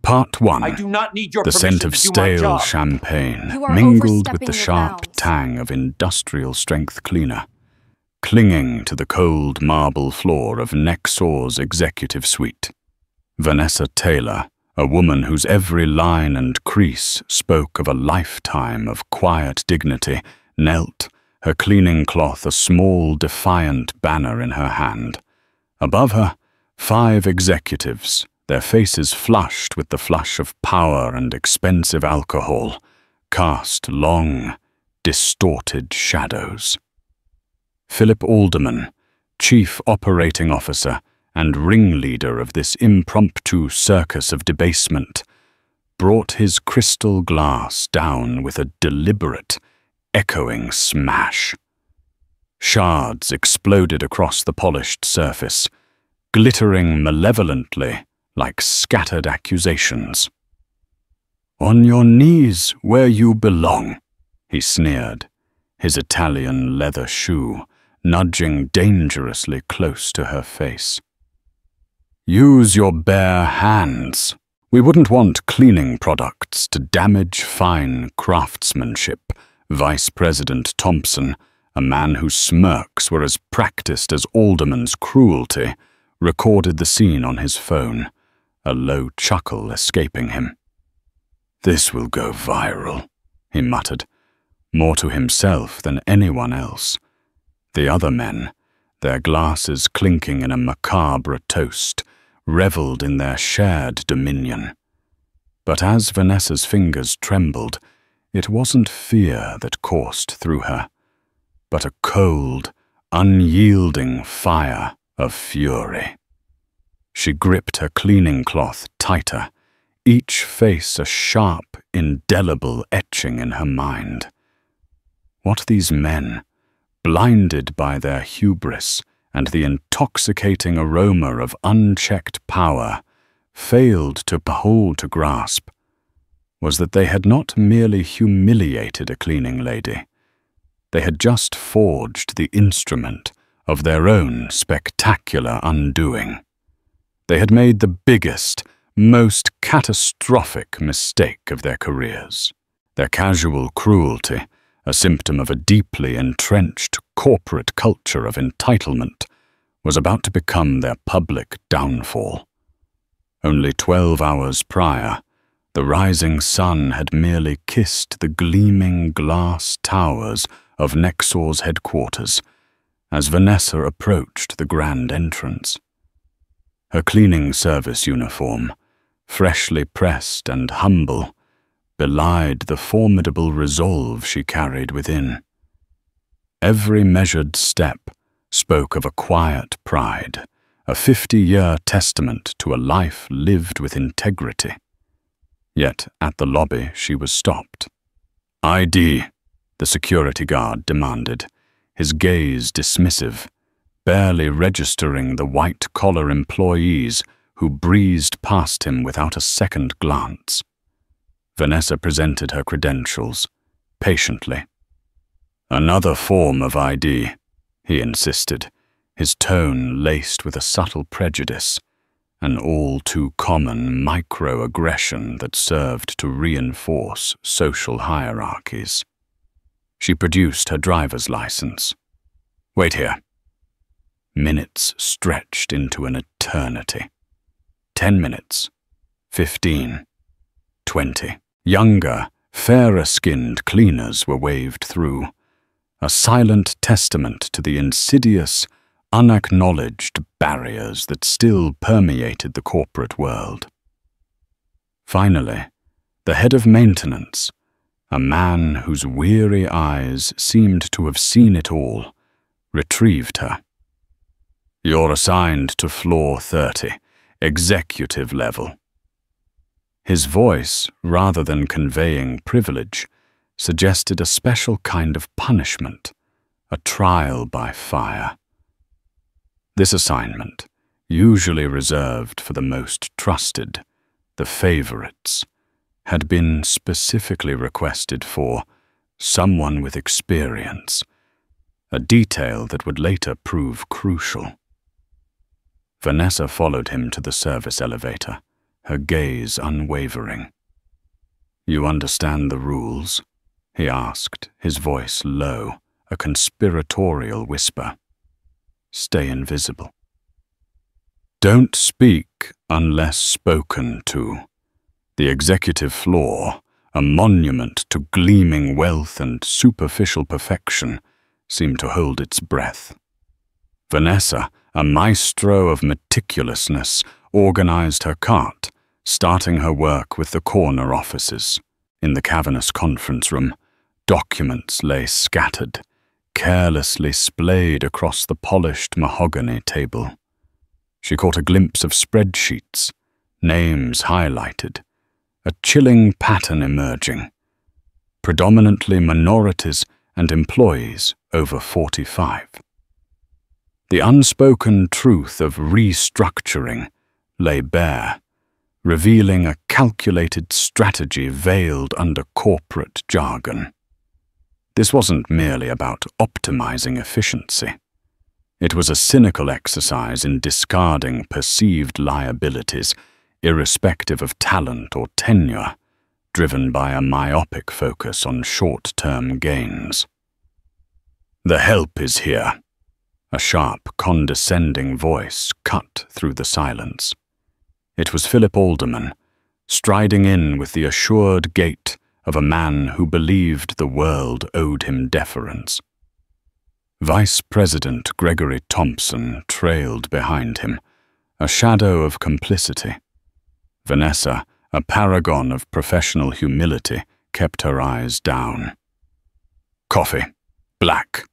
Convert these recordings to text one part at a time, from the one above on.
Part 1. I do not need your The permission scent of to do my stale job. champagne You are mingled with overstepping the your sharp bounds. tang of industrial-strength cleaner, clinging to the cold marble floor of Nexor's executive suite. Vanessa Taylor, a woman whose every line and crease spoke of a lifetime of quiet dignity, knelt, her cleaning cloth a small, defiant banner in her hand. Above her, 5 executives, their faces flushed with the flush of power and expensive alcohol, cast long, distorted shadows. Philip Alderman, Chief Operating Officer and ringleader of this impromptu circus of debasement, brought his crystal glass down with a deliberate, echoing smash. Shards exploded across the polished surface, glittering malevolently like scattered accusations. "On your knees where you belong," he sneered, his Italian leather shoe nudging dangerously close to her face. "Use your bare hands. We wouldn't want cleaning products to damage fine craftsmanship," Vice President Thompson, a man whose smirks were as practiced as Alderman's cruelty, recorded the scene on his phone, a low chuckle escaping him. "This will go viral," he muttered, more to himself than anyone else. The other men, their glasses clinking in a macabre toast, revelled in their shared dominion. But as Vanessa's fingers trembled, it wasn't fear that coursed through her, but a cold, unyielding fire of fury. She gripped her cleaning cloth tighter, each face a sharp, indelible etching in her mind. What these men, blinded by their hubris and the intoxicating aroma of unchecked power, failed to grasp, was that they had not merely humiliated a cleaning lady. They had just forged the instrument of their own spectacular undoing. They had made the biggest, most catastrophic mistake of their careers. Their casual cruelty, a symptom of a deeply entrenched corporate culture of entitlement, was about to become their public downfall. Only 12 hours prior, the rising sun had merely kissed the gleaming glass towers of Nexor's headquarters as Vanessa approached the grand entrance. Her cleaning service uniform, freshly pressed and humble, belied the formidable resolve she carried within. Every measured step spoke of a quiet pride, a 50-year testament to a life lived with integrity. Yet at the lobby she was stopped. "ID," the security guard demanded, his gaze dismissive, barely registering the white-collar employees who breezed past him without a second glance. Vanessa presented her credentials, patiently. "Another form of ID," he insisted, his tone laced with a subtle prejudice, an all-too-common microaggression that served to reinforce social hierarchies. She produced her driver's license. "Wait here." Minutes stretched into an eternity. 10 minutes. 15. 20. Younger, fairer-skinned cleaners were waved through, a silent testament to the insidious, unacknowledged barriers that still permeated the corporate world. Finally, the head of maintenance, a man whose weary eyes seemed to have seen it all, retrieved her. "You're assigned to floor 30, executive level." His voice, rather than conveying privilege, suggested a special kind of punishment, a trial by fire. This assignment, usually reserved for the most trusted, the favorites, had been specifically requested for someone with experience, a detail that would later prove crucial. Vanessa followed him to the service elevator, her gaze unwavering. "You understand the rules?" he asked, his voice low, a conspiratorial whisper. "Stay invisible. Don't speak unless spoken to. The executive floor, a monument to gleaming wealth and superficial perfection, seemed to hold its breath. Vanessa, a maestro of meticulousness, organized her cart, starting her work with the corner offices. In the cavernous conference room, documents lay scattered, carelessly splayed across the polished mahogany table. She caught a glimpse of spreadsheets, names highlighted, a chilling pattern emerging. Predominantly minorities and employees over 45. The unspoken truth of restructuring lay bare, revealing a calculated strategy veiled under corporate jargon. This wasn't merely about optimizing efficiency. It was a cynical exercise in discarding perceived liabilities, irrespective of talent or tenure, driven by a myopic focus on short-term gains. "The help is here," a sharp, condescending voice cut through the silence. It was Philip Alderman, striding in with the assured gait of a man who believed the world owed him deference. Vice President Gregory Thompson trailed behind him, a shadow of complicity. Vanessa, a paragon of professional humility, kept her eyes down. "Coffee. Black,"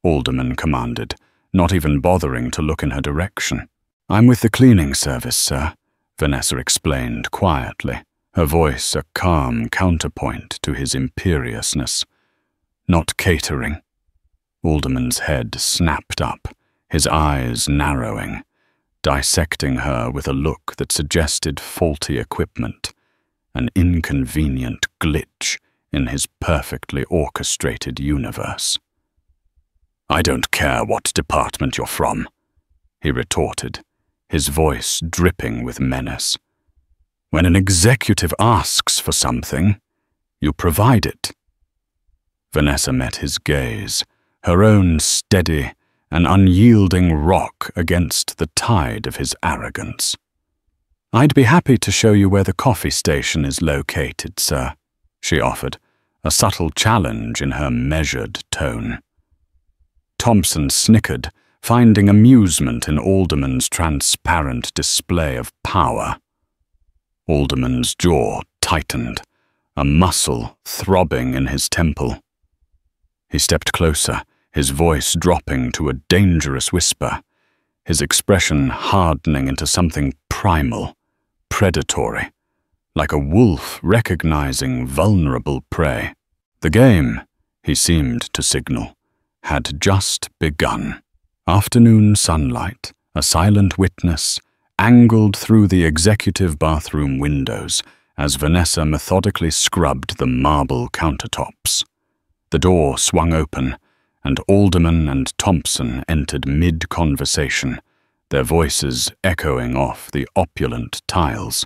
Alderman commanded, not even bothering to look in her direction. "I'm with the cleaning service, sir," Vanessa explained quietly, her voice a calm counterpoint to his imperiousness. "Not catering." Alderman's head snapped up, his eyes narrowing, dissecting her with a look that suggested faulty equipment, an inconvenient glitch in his perfectly orchestrated universe. "I don't care what department you're from," he retorted, his voice dripping with menace. "When an executive asks for something, you provide it." Vanessa met his gaze, her own steady and unyielding rock against the tide of his arrogance. "I'd be happy to show you where the coffee station is located, sir," she offered, a subtle challenge in her measured tone. Thompson snickered, finding amusement in Alderman's transparent display of power. Alderman's jaw tightened, a muscle throbbing in his temple. He stepped closer, his voice dropping to a dangerous whisper, his expression hardening into something primal, predatory, like a wolf recognizing vulnerable prey. The game, he seemed to signal, had just begun. Afternoon sunlight, a silent witness, angled through the executive bathroom windows as Vanessa methodically scrubbed the marble countertops. The door swung open, and Alderman and Thompson entered mid-conversation, their voices echoing off the opulent tiles.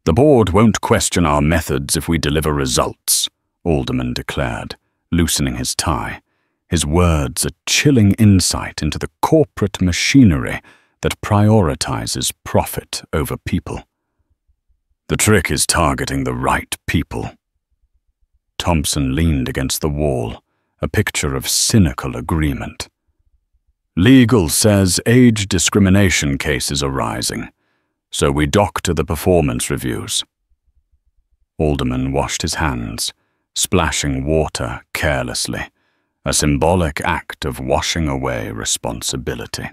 "The board won't question our methods if we deliver results," Alderman declared, loosening his tie, his words a chilling insight into the corporate machinery that prioritizes profit over people. "The trick is targeting the right people." Thompson leaned against the wall, a picture of cynical agreement. "Legal says age discrimination cases are rising, so we doctor the performance reviews." Alderman washed his hands, splashing water carelessly, a symbolic act of washing away responsibility.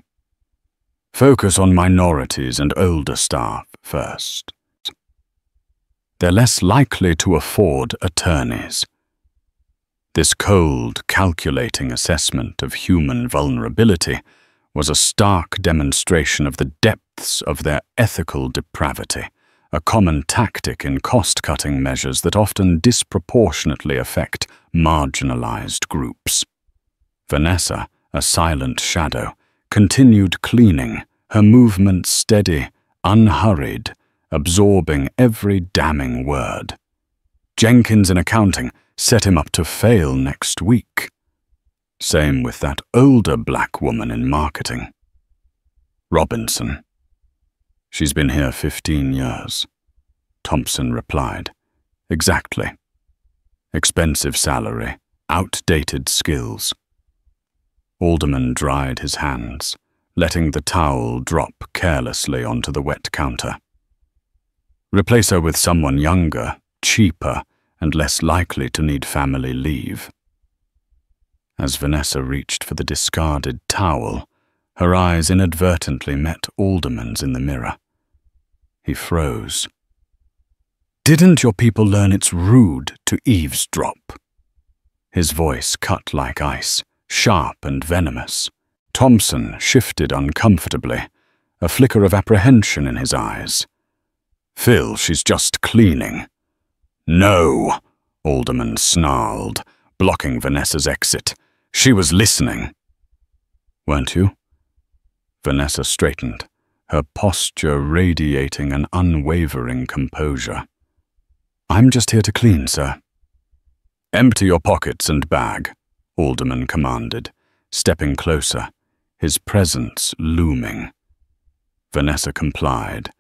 "Focus on minorities and older staff first. They're less likely to afford attorneys." This cold, calculating assessment of human vulnerability was a stark demonstration of the depths of their ethical depravity, a common tactic in cost-cutting measures that often disproportionately affect marginalized groups. Vanessa, a silent shadow, continued cleaning, her movements steady, unhurried, absorbing every damning word. Jenkins in accounting set him up to fail next week. Same with that older black woman in marketing. Robinson. She's been here 15 years. Thompson replied. Exactly. Expensive salary, outdated skills. Alderman dried his hands, letting the towel drop carelessly onto the wet counter. Replace her with someone younger, cheaper, and less likely to need family leave. As Vanessa reached for the discarded towel, her eyes inadvertently met Alderman's in the mirror. He froze. Didn't your people learn it's rude to eavesdrop? His voice cut like ice, sharp and venomous. Thompson shifted uncomfortably, a flicker of apprehension in his eyes. Phil, she's just cleaning. No, Alderman snarled, blocking Vanessa's exit. She was listening. Weren't you? Vanessa straightened, her posture radiating an unwavering composure. I'm just here to clean, sir. Empty your pockets and bag, Alderman commanded, stepping closer, his presence looming. Vanessa complied,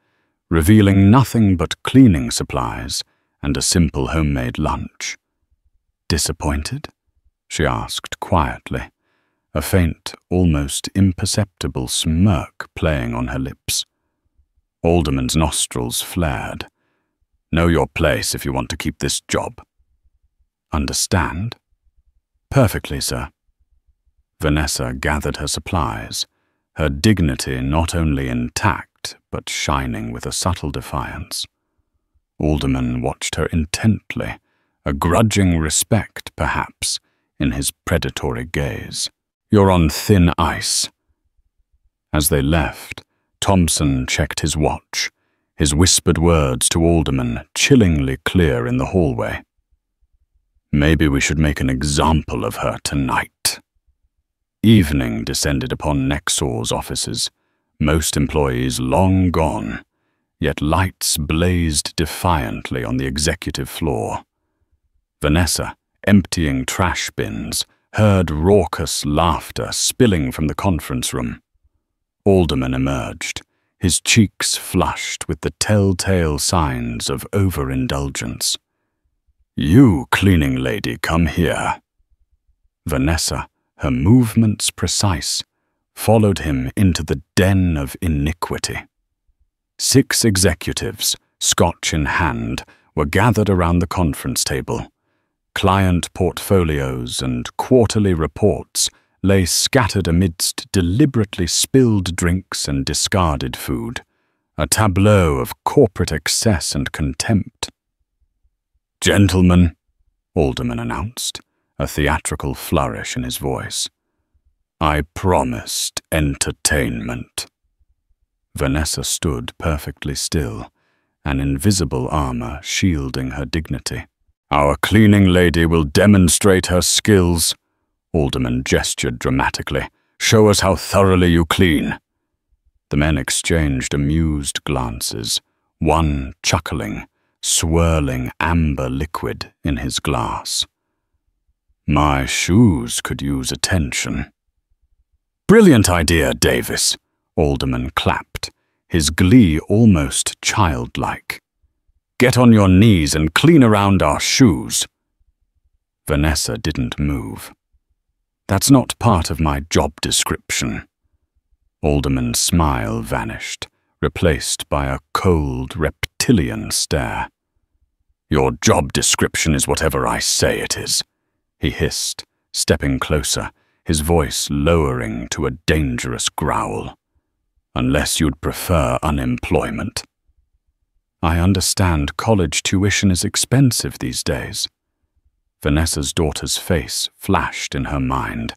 revealing nothing but cleaning supplies and a simple homemade lunch. Disappointed? She asked quietly, a faint, almost imperceptible smirk playing on her lips. Alderman's nostrils flared. Know your place if you want to keep this job. Understand? Perfectly, sir. Vanessa gathered her supplies, her dignity not only intact, but shining with a subtle defiance. Alderman watched her intently, a grudging respect, perhaps, in his predatory gaze. You're on thin ice. As they left, Thompson checked his watch, his whispered words to Alderman chillingly clear in the hallway. Maybe we should make an example of her tonight. Evening descended upon Nexor's offices, most employees long gone, yet lights blazed defiantly on the executive floor. Vanessa, emptying trash bins, heard raucous laughter spilling from the conference room. Alderman emerged, his cheeks flushed with the telltale signs of overindulgence. You, cleaning lady, come here. Vanessa, her movements precise, followed him into the den of iniquity. 6 executives, scotch in hand, were gathered around the conference table. Client portfolios and quarterly reports lay scattered amidst deliberately spilled drinks and discarded food, a tableau of corporate excess and contempt. Gentlemen, Alderman announced, a theatrical flourish in his voice. I promised entertainment. Vanessa stood perfectly still, an invisible armor shielding her dignity. Our cleaning lady will demonstrate her skills. Alderman gestured dramatically. Show us how thoroughly you clean. The men exchanged amused glances, one chuckling, swirling amber liquid in his glass. My shoes could use attention. Brilliant idea, Davis, Alderman clapped, his glee almost childlike. Get on your knees and clean around our shoes. Vanessa didn't move. That's not part of my job description. Alderman's smile vanished, replaced by a cold, reptilian stare. Your job description is whatever I say it is, he hissed, stepping closer, his voice lowering to a dangerous growl. Unless you'd prefer unemployment. I understand college tuition is expensive these days. Vanessa's daughter's face flashed in her mind.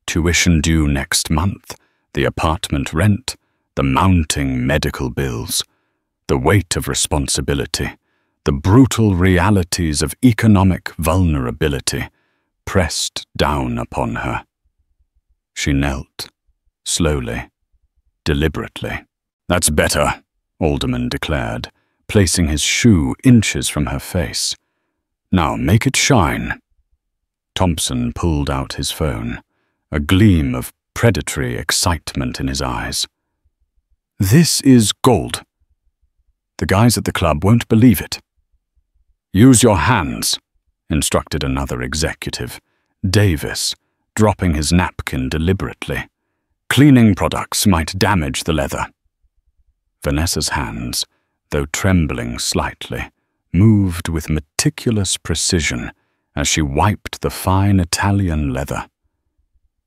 Tuition due next month, the apartment rent, the mounting medical bills, the weight of responsibility, the brutal realities of economic vulnerability pressed down upon her. She knelt, slowly, deliberately. That's better, Alderman declared, placing his shoe inches from her face. "Now make it shine." Thompson pulled out his phone, a gleam of predatory excitement in his eyes. "This is gold. The guys at the club won't believe it." "Use your hands," instructed another executive, Davis, dropping his napkin deliberately. "Cleaning products might damage the leather." Vanessa's hands, though trembling slightly, moved with meticulous precision as she wiped the fine Italian leather.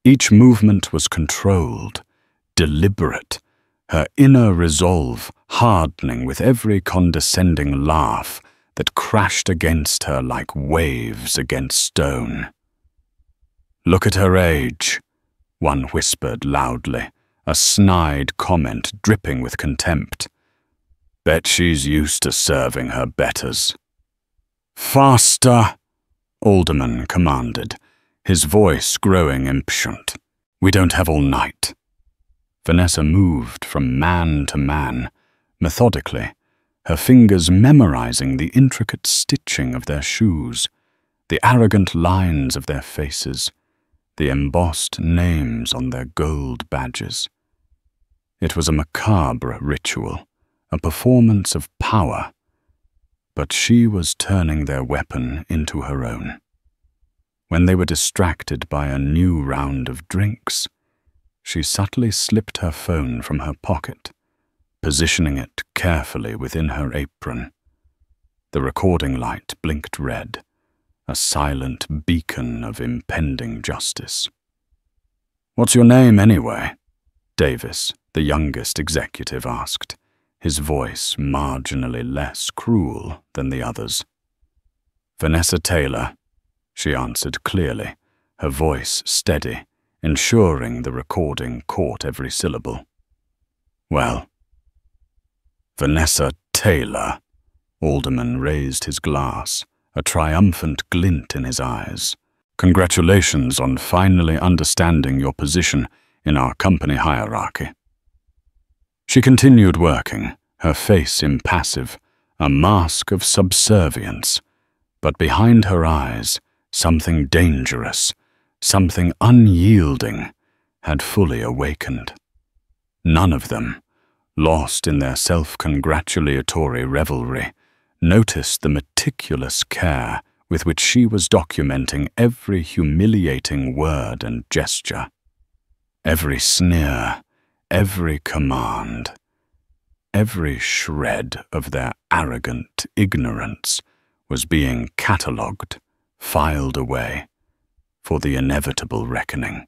Each movement was controlled, deliberate, her inner resolve hardening with every condescending laugh that crashed against her like waves against stone. "Look at her age," one whispered loudly, a snide comment dripping with contempt. "Bet she's used to serving her betters." "Faster!" Alderman commanded, his voice growing impatient. "We don't have all night." Vanessa moved from man to man, methodically, her fingers memorizing the intricate stitching of their shoes, the arrogant lines of their faces, the embossed names on their gold badges. It was a macabre ritual, a performance of power, but she was turning their weapon into her own. When they were distracted by a new round of drinks, she subtly slipped her phone from her pocket, positioning it carefully within her apron. The recording light blinked red, a silent beacon of impending justice. "What's your name, anyway?" Davis, the youngest executive, asked, his voice marginally less cruel than the others. "Vanessa Taylor," she answered clearly, her voice steady, ensuring the recording caught every syllable. "Well?" "Vanessa Taylor," Alderman raised his glass, a triumphant glint in his eyes. "Congratulations on finally understanding your position in our company hierarchy." She continued working, her face impassive, a mask of subservience, but behind her eyes, something dangerous, something unyielding, had fully awakened. None of them, lost in their self-congratulatory revelry, noticed the meticulous care with which she was documenting every humiliating word and gesture. Every sneer, every command, every shred of their arrogant ignorance was being catalogued, filed away, for the inevitable reckoning.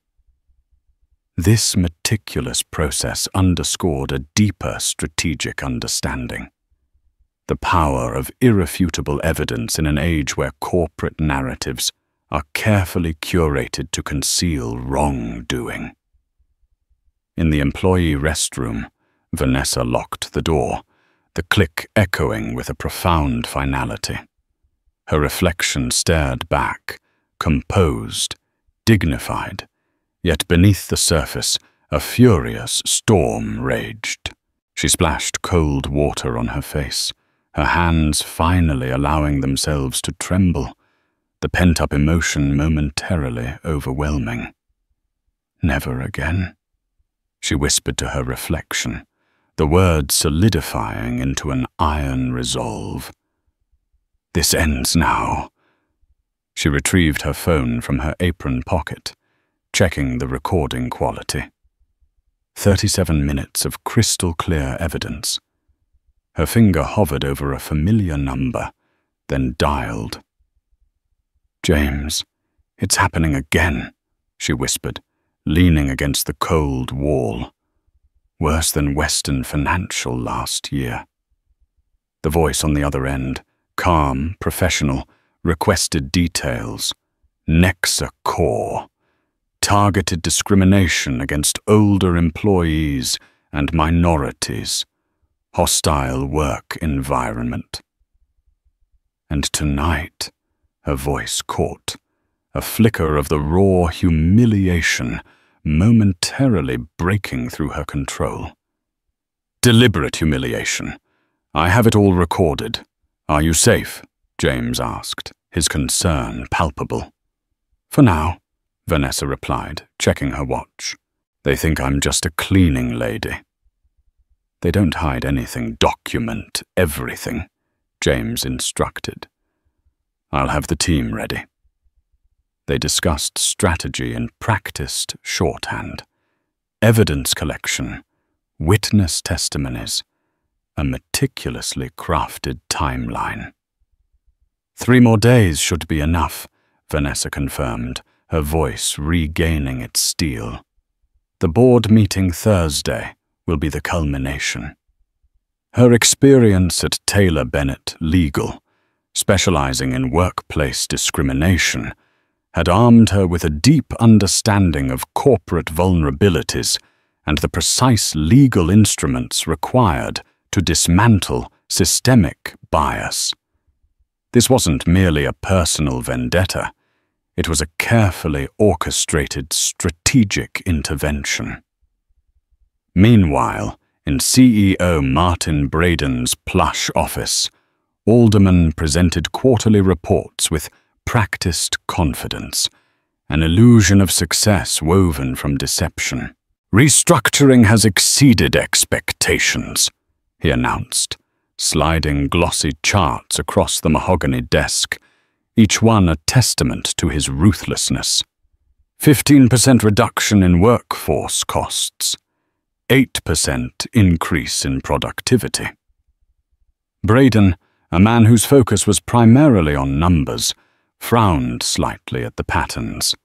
This meticulous process underscored a deeper strategic understanding. The power of irrefutable evidence in an age where corporate narratives are carefully curated to conceal wrongdoing. In the employee restroom, Vanessa locked the door, the click echoing with a profound finality. Her reflection stared back, composed, dignified, yet beneath the surface, a furious storm raged. She splashed cold water on her face, her hands finally allowing themselves to tremble, the pent-up emotion momentarily overwhelming. "Never again," she whispered to her reflection, the words solidifying into an iron resolve. "This ends now." She retrieved her phone from her apron pocket, checking the recording quality. 37 minutes of crystal-clear evidence. Her finger hovered over a familiar number, then dialed. "James, it's happening again," she whispered, leaning against the cold wall. "Worse than Western Financial last year." The voice on the other end, calm, professional, requested details. Nexa Corp. Targeted discrimination against older employees and minorities. Hostile work environment. And tonight, her voice caught, a flicker of the raw humiliation momentarily breaking through her control. Deliberate humiliation, I have it all recorded. Are you safe? James asked, his concern palpable. For now, Vanessa replied, checking her watch. They think I'm just a cleaning lady. They don't hide anything, document everything, James instructed. I'll have the team ready. They discussed strategy and practiced shorthand, evidence collection, witness testimonies, a meticulously crafted timeline. 3 more days should be enough, Vanessa confirmed, her voice regaining its steel. The board meeting Thursday will be the culmination. Her experience at Taylor Bennett Legal, specializing in workplace discrimination, had armed her with a deep understanding of corporate vulnerabilities and the precise legal instruments required to dismantle systemic bias. This wasn't merely a personal vendetta. It was a carefully orchestrated strategic intervention. Meanwhile, in CEO Martin Braden's plush office, Alderman presented quarterly reports with practiced confidence, an illusion of success woven from deception. Restructuring has exceeded expectations, he announced, sliding glossy charts across the mahogany desk, each one a testament to his ruthlessness. 15% reduction in workforce costs, 8% increase in productivity. Braden, a man whose focus was primarily on numbers, frowned slightly at the patterns.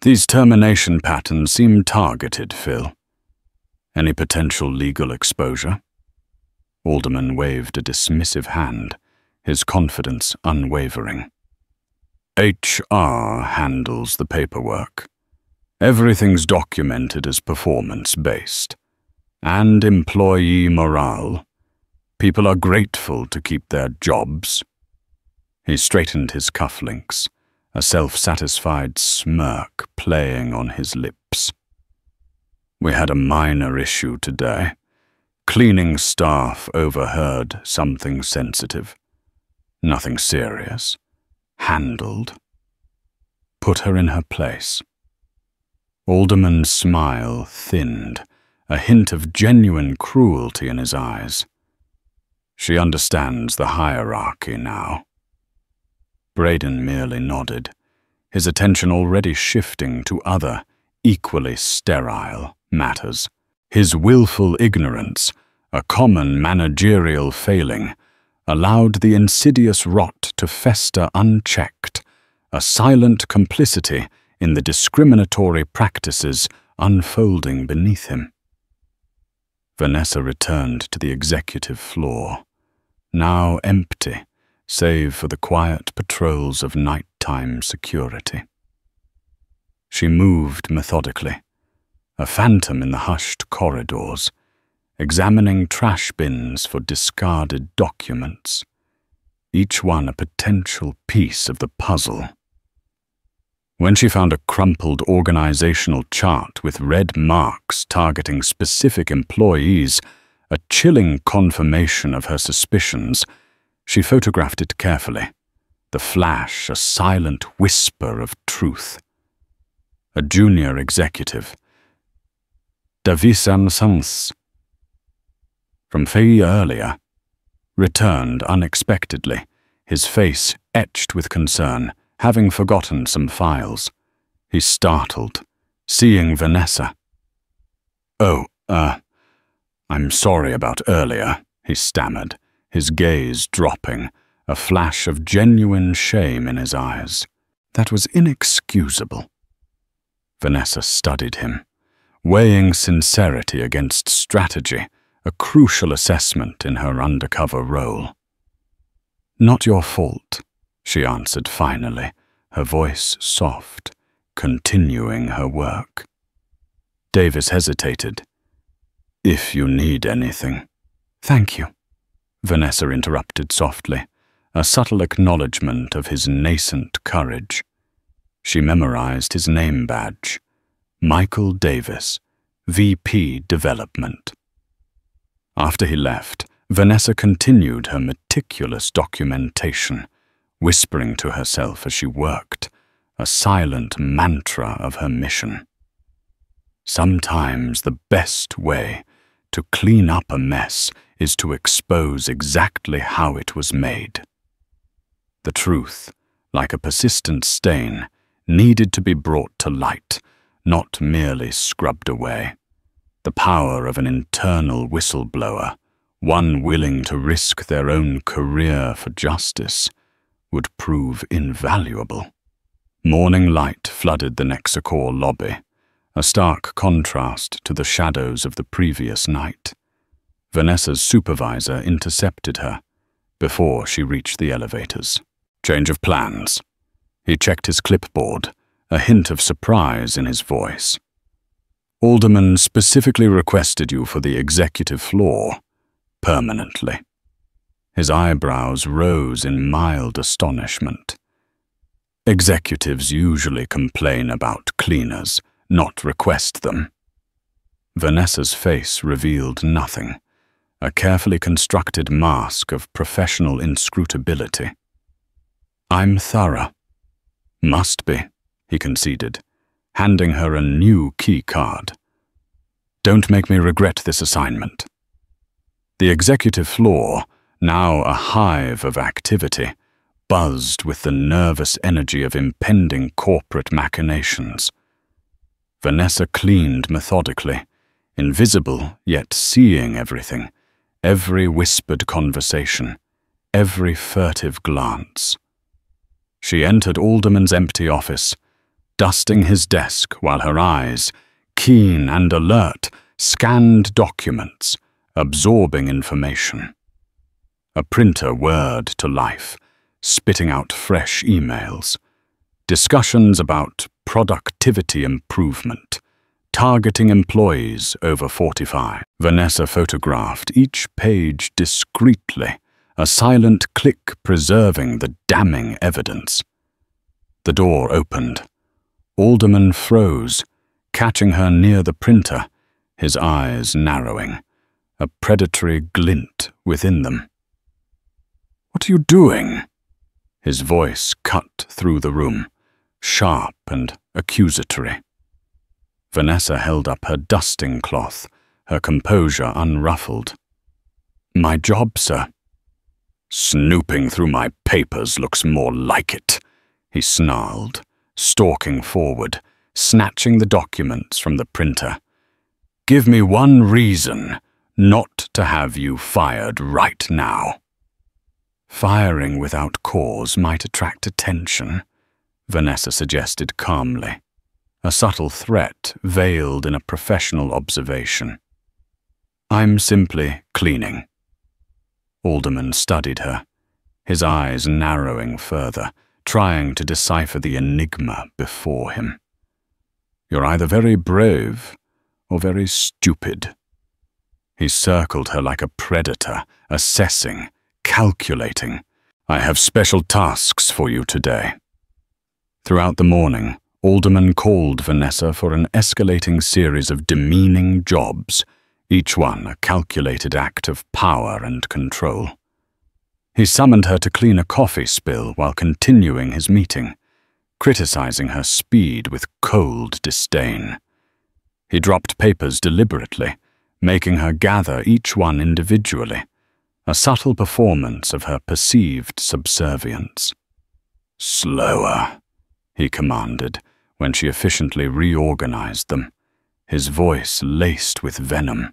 These termination patterns seem targeted, Phil. Any potential legal exposure? Alderman waved a dismissive hand, his confidence unwavering. HR handles the paperwork. Everything's documented as performance-based. And employee morale. People are grateful to keep their jobs. He straightened his cufflinks, a self-satisfied smirk playing on his lips. We had a minor issue today. Cleaning staff overheard something sensitive. Nothing serious. Handled. Put her in her place. Alderman's smile thinned, a hint of genuine cruelty in his eyes. She understands the hierarchy now. Braden merely nodded, his attention already shifting to other, equally sterile matters. His willful ignorance, a common managerial failing, allowed the insidious rot to fester unchecked, a silent complicity in the discriminatory practices unfolding beneath him. Vanessa returned to the executive floor, now empty, save for the quiet patrols of nighttime security. She moved methodically, a phantom in the hushed corridors, examining trash bins for discarded documents, each one a potential piece of the puzzle. When she found a crumpled organizational chart with red marks targeting specific employees, a chilling confirmation of her suspicions, she photographed it carefully, the flash a silent whisper of truth. A junior executive, Davisan Sans, from Fei earlier, returned unexpectedly, his face etched with concern, having forgotten some files. He startled, seeing Vanessa. "Oh, I'm sorry about earlier," he stammered, his gaze dropping, a flash of genuine shame in his eyes. That was inexcusable. Vanessa studied him, weighing sincerity against strategy, a crucial assessment in her undercover role. "Not your fault," she answered finally, her voice soft, continuing her work. Davis hesitated. "If you need anything." "Thank you," Vanessa interrupted softly, a subtle acknowledgement of his nascent courage. She memorized his name badge, Michael Davis, VP Development. After he left, Vanessa continued her meticulous documentation, whispering to herself as she worked, a silent mantra of her mission. Sometimes the best way to clean up a mess is to expose exactly how it was made. The truth, like a persistent stain, needed to be brought to light, not merely scrubbed away. The power of an internal whistleblower, one willing to risk their own career for justice, would prove invaluable. Morning light flooded the Nexacor lobby, a stark contrast to the shadows of the previous night. Vanessa's supervisor intercepted her before she reached the elevators. "Change of plans." He checked his clipboard, a hint of surprise in his voice. "Alderman specifically requested you for the executive floor, permanently." His eyebrows rose in mild astonishment. "Executives usually complain about cleaners, not request them." Vanessa's face revealed nothing, a carefully constructed mask of professional inscrutability. "I'm thorough." "Must be," he conceded, handing her a new key card. "Don't make me regret this assignment." The executive floor, now a hive of activity, buzzed with the nervous energy of impending corporate machinations. Vanessa cleaned methodically, invisible yet seeing everything, every whispered conversation, every furtive glance. She entered Alderman's empty office, dusting his desk while her eyes, keen and alert, scanned documents, absorbing information. A printer whirred to life, spitting out fresh emails, discussions about productivity improvement, targeting employees over 45. Vanessa photographed each page discreetly, a silent click preserving the damning evidence. The door opened. Alderman froze, catching her near the printer, his eyes narrowing, a predatory glint within them. "What are you doing?" His voice cut through the room, sharp and accusatory. Vanessa held up her dusting cloth, her composure unruffled. "My job, sir." "Snooping through my papers looks more like it," he snarled, stalking forward, snatching the documents from the printer. "Give me one reason not to have you fired right now." "Firing without cause might attract attention," Vanessa suggested calmly, a subtle threat veiled in a professional observation. "I'm simply cleaning." Alderman studied her, his eyes narrowing further, trying to decipher the enigma before him. "You're either very brave or very stupid." He circled her like a predator, assessing, calculating. "I have special tasks for you today." Throughout the morning, Alderman called Vanessa for an escalating series of demeaning jobs, each one a calculated act of power and control. He summoned her to clean a coffee spill while continuing his meeting, criticizing her speed with cold disdain. He dropped papers deliberately, making her gather each one individually, a subtle performance of her perceived subservience. "Slower," he commanded when she efficiently reorganized them, his voice laced with venom.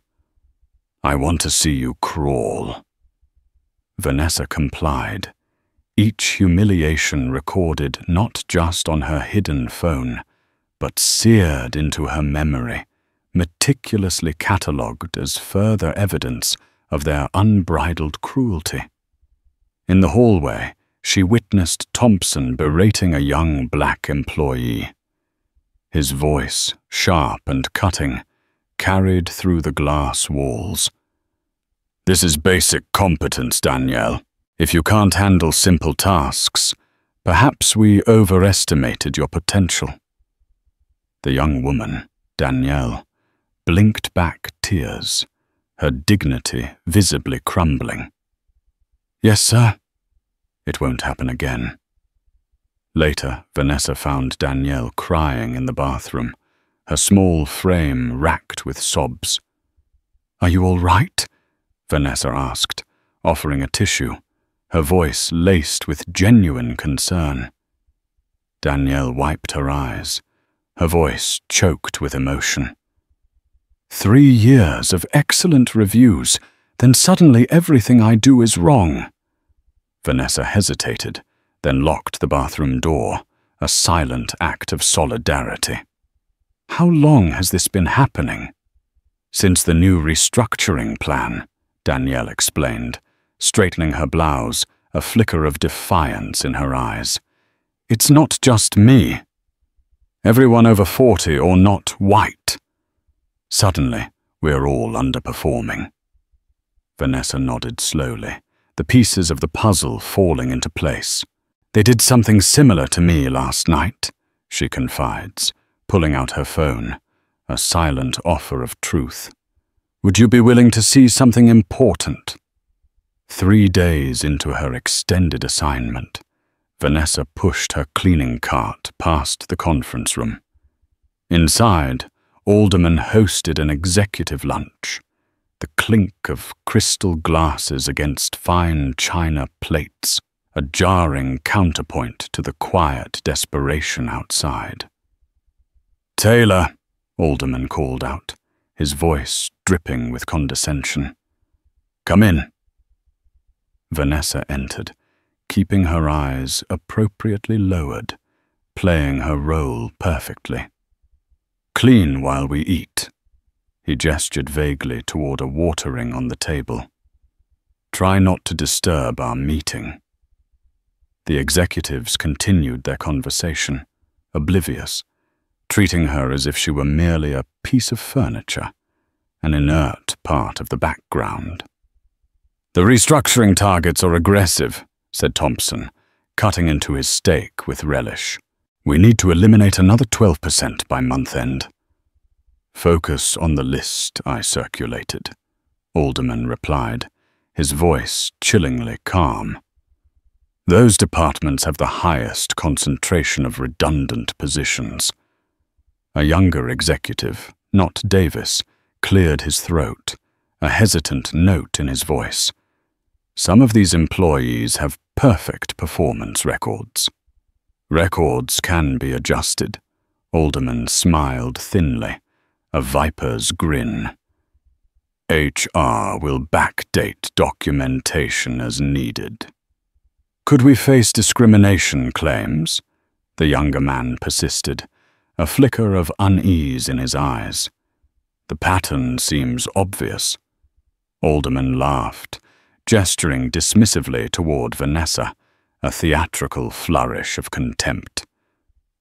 "I want to see you crawl." Vanessa complied, each humiliation recorded not just on her hidden phone, but seared into her memory, meticulously catalogued as further evidence of their unbridled cruelty. In the hallway, she witnessed Thompson berating a young black employee. His voice, sharp and cutting, carried through the glass walls. "This is basic competence, Danielle. If you can't handle simple tasks, perhaps we overestimated your potential." The young woman, Danielle, blinked back tears, her dignity visibly crumbling. "Yes, sir." It won't happen again. Later, Vanessa found Danielle crying in the bathroom, her small frame racked with sobs. "Are you all right?" Vanessa asked, offering a tissue, her voice laced with genuine concern. Danielle wiped her eyes, her voice choked with emotion. 3 years of excellent reviews, then suddenly everything I do is wrong. Vanessa hesitated, then locked the bathroom door, a silent act of solidarity. "How long has this been happening?" "Since the new restructuring plan," Danielle explained, straightening her blouse, a flicker of defiance in her eyes. "It's not just me. Everyone over 40 or not white. Suddenly, we're all underperforming." Vanessa nodded slowly, the pieces of the puzzle falling into place. "They did something similar to me last night," she confides, pulling out her phone, a silent offer of truth. "Would you be willing to see something important?" 3 days into her extended assignment, Vanessa pushed her cleaning cart past the conference room. Inside, Alderman hosted an executive lunch, the clink of crystal glasses against fine china plates, a jarring counterpoint to the quiet desperation outside. "Taylor," Alderman called out, his voice dripping with condescension. "Come in." Vanessa entered, keeping her eyes appropriately lowered, playing her role perfectly. "Clean while we eat." He gestured vaguely toward a water ring on the table. "Try not to disturb our meeting." The executives continued their conversation, oblivious, treating her as if she were merely a piece of furniture, an inert part of the background. "The restructuring targets are aggressive," said Thompson, cutting into his steak with relish. "We need to eliminate another 12% by month-end." "Focus on the list I circulated," Alderman replied, his voice chillingly calm. "Those departments have the highest concentration of redundant positions." A younger executive, not Davis, cleared his throat, a hesitant note in his voice. "Some of these employees have perfect performance records." "Records can be adjusted," Alderman smiled thinly, a viper's grin. "HR will backdate documentation as needed." "Could we face discrimination claims?" the younger man persisted, a flicker of unease in his eyes. "The pattern seems obvious." Alderman laughed, gesturing dismissively toward Vanessa, a theatrical flourish of contempt.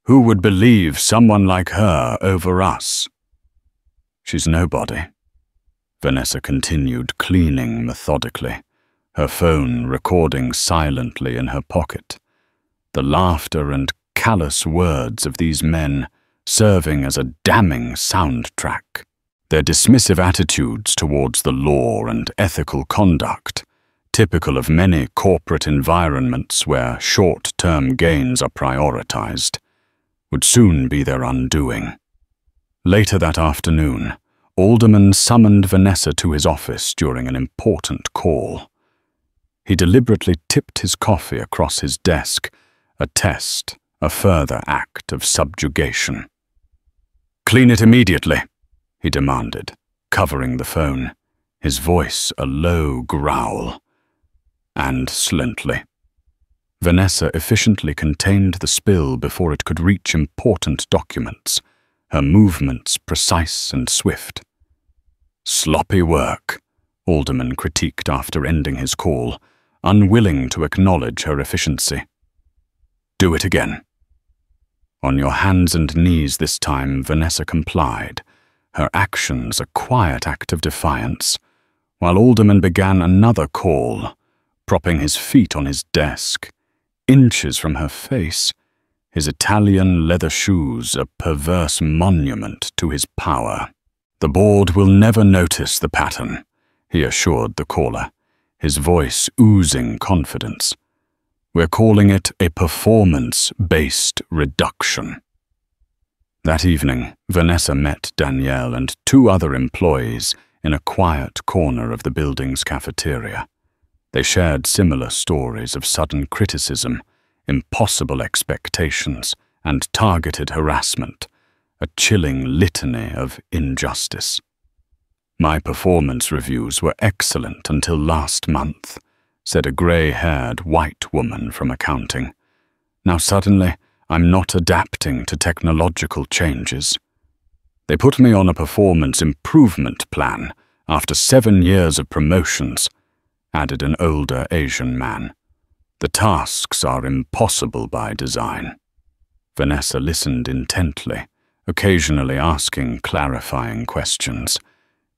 "Who would believe someone like her over us?" "She's nobody." Vanessa continued cleaning methodically, her phone recording silently in her pocket, the laughter and callous words of these men serving as a damning soundtrack, their dismissive attitudes towards the law and ethical conduct, typical of many corporate environments where short-term gains are prioritized, would soon be their undoing. Later that afternoon, Alderman summoned Vanessa to his office during an important call. He deliberately tipped his coffee across his desk, a test, a further act of subjugation. "Clean it immediately," he demanded, covering the phone, his voice a low growl. And slently. Vanessa efficiently contained the spill before it could reach important documents, her movements precise and swift. "Sloppy work," Alderman critiqued after ending his call, unwilling to acknowledge her efficiency. "Do it again." On your hands and knees this time, Vanessa complied, her actions a quiet act of defiance, while Alderman began another call, propping his feet on his desk, inches from her face, his Italian leather shoes a perverse monument to his power. "The board will never notice the pattern. he assured the caller, his voice oozing confidence. "We're calling it a performance-based reduction." That evening, Vanessa met Danielle and 2 other employees in a quiet corner of the building's cafeteria. They shared similar stories of sudden criticism, impossible expectations, and targeted harassment, a chilling litany of injustice. "My performance reviews were excellent until last month," said a grey-haired white woman from accounting. "Now suddenly, I'm not adapting to technological changes. They put me on a performance improvement plan after 7 years of promotions," added an older Asian man. "The tasks are impossible by design." Vanessa listened intently, occasionally asking clarifying questions,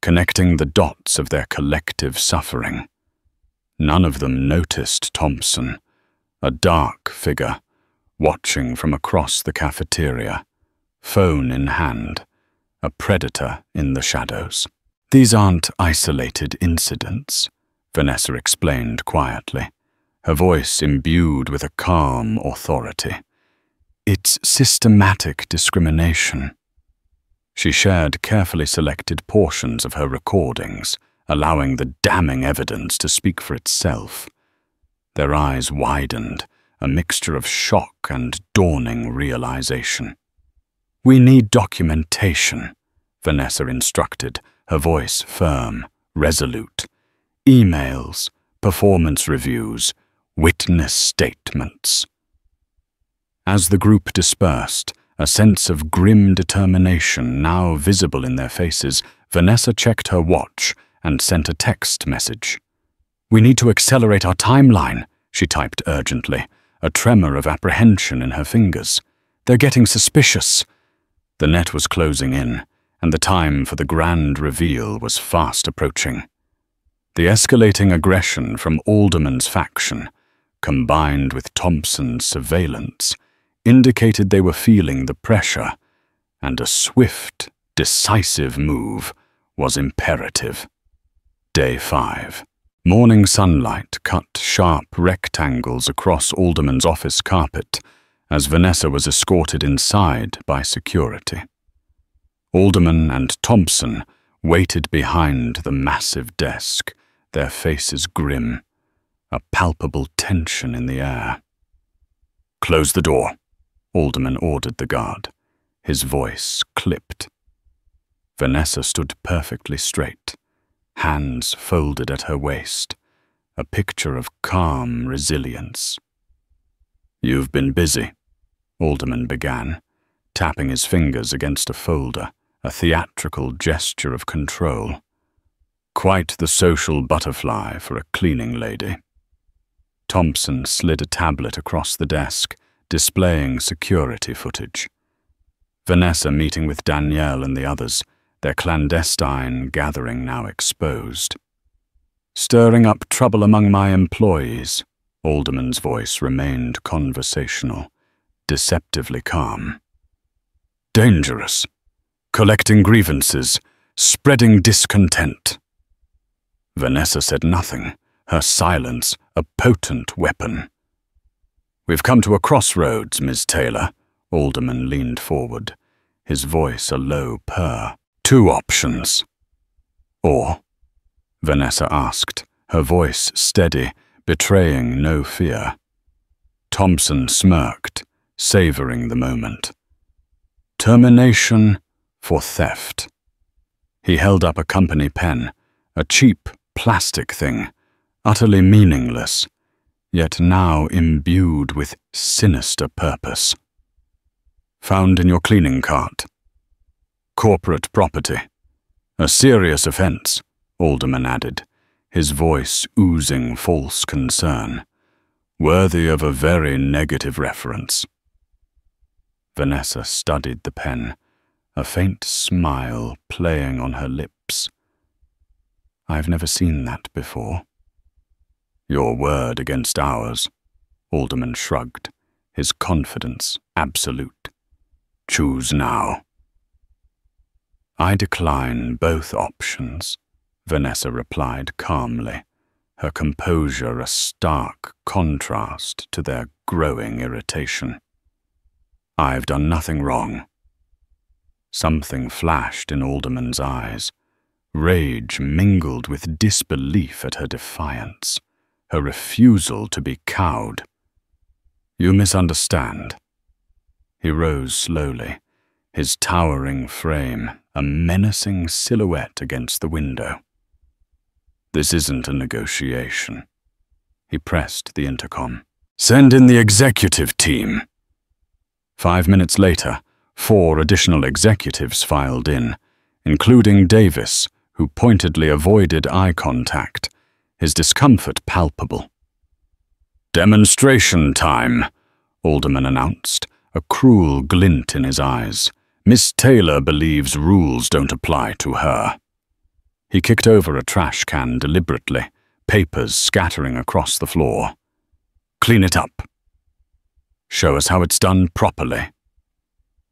connecting the dots of their collective suffering. None of them noticed Thompson, a dark figure, watching from across the cafeteria, phone in hand, a predator in the shadows. "These aren't isolated incidents," Vanessa explained quietly, her voice imbued with a calm authority. "It's systematic discrimination." She shared carefully selected portions of her recordings, allowing the damning evidence to speak for itself. Their eyes widened, a mixture of shock and dawning realization. "We need documentation," Vanessa instructed, her voice firm, resolute. "Emails, performance reviews, witness statements." As the group dispersed, a sense of grim determination now visible in their faces, Vanessa checked her watch and sent a text message. "We need to accelerate our timeline," she typed urgently, a tremor of apprehension in her fingers. "They're getting suspicious." The net was closing in, and the time for the grand reveal was fast approaching. The escalating aggression from Alderman's faction, combined with Thompson's surveillance, indicated they were feeling the pressure, and a swift, decisive move was imperative. Day 5. Morning sunlight cut sharp rectangles across Alderman's office carpet as Vanessa was escorted inside by security. Alderman and Thompson waited behind the massive desk, their faces grim, a palpable tension in the air. "Close the door," Alderman ordered the guard, his voice clipped. Vanessa stood perfectly straight, hands folded at her waist, a picture of calm resilience. "You've been busy," Alderman began, tapping his fingers against a folder, a theatrical gesture of control. "Quite the social butterfly for a cleaning lady." Thompson slid a tablet across the desk, displaying security footage. Vanessa meeting with Danielle and the others, their clandestine gathering now exposed. "Stirring up trouble among my employees," Alderman's voice remained conversational, deceptively calm. "Dangerous. Collecting grievances, spreading discontent." Vanessa said nothing, her silence a potent weapon. "We've come to a crossroads, Ms. Taylor," Alderman leaned forward, his voice a low purr. "2 options." "Or?" Vanessa asked, her voice steady, betraying no fear. Thompson smirked, savoring the moment. "Termination for theft." He held up a company pen, a cheap plastic thing, utterly meaningless, yet now imbued with sinister purpose. "Found in your cleaning cart. Corporate property. A serious offense," Alderman added, his voice oozing false concern, "worthy of a very negative reference." Vanessa studied the pen, a faint smile playing on her lips. "I've never seen that before." "Your word against ours," Alderman shrugged, his confidence absolute. "Choose now." "I decline both options," Vanessa replied calmly, her composure a stark contrast to their growing irritation. "I've done nothing wrong." Something flashed in Alderman's eyes, rage mingled with disbelief at her defiance, her refusal to be cowed. "You misunderstand." He rose slowly, his towering frame a menacing silhouette against the window. "This isn't a negotiation." He pressed the intercom. "Send in the executive team." 5 minutes later, 4 additional executives filed in, including Davis, who pointedly avoided eye contact, his discomfort palpable. "Demonstration time," Alderman announced, a cruel glint in his eyes. "Miss Taylor believes rules don't apply to her." He kicked over a trash can deliberately, papers scattering across the floor. "Clean it up." "Show us how it's done properly."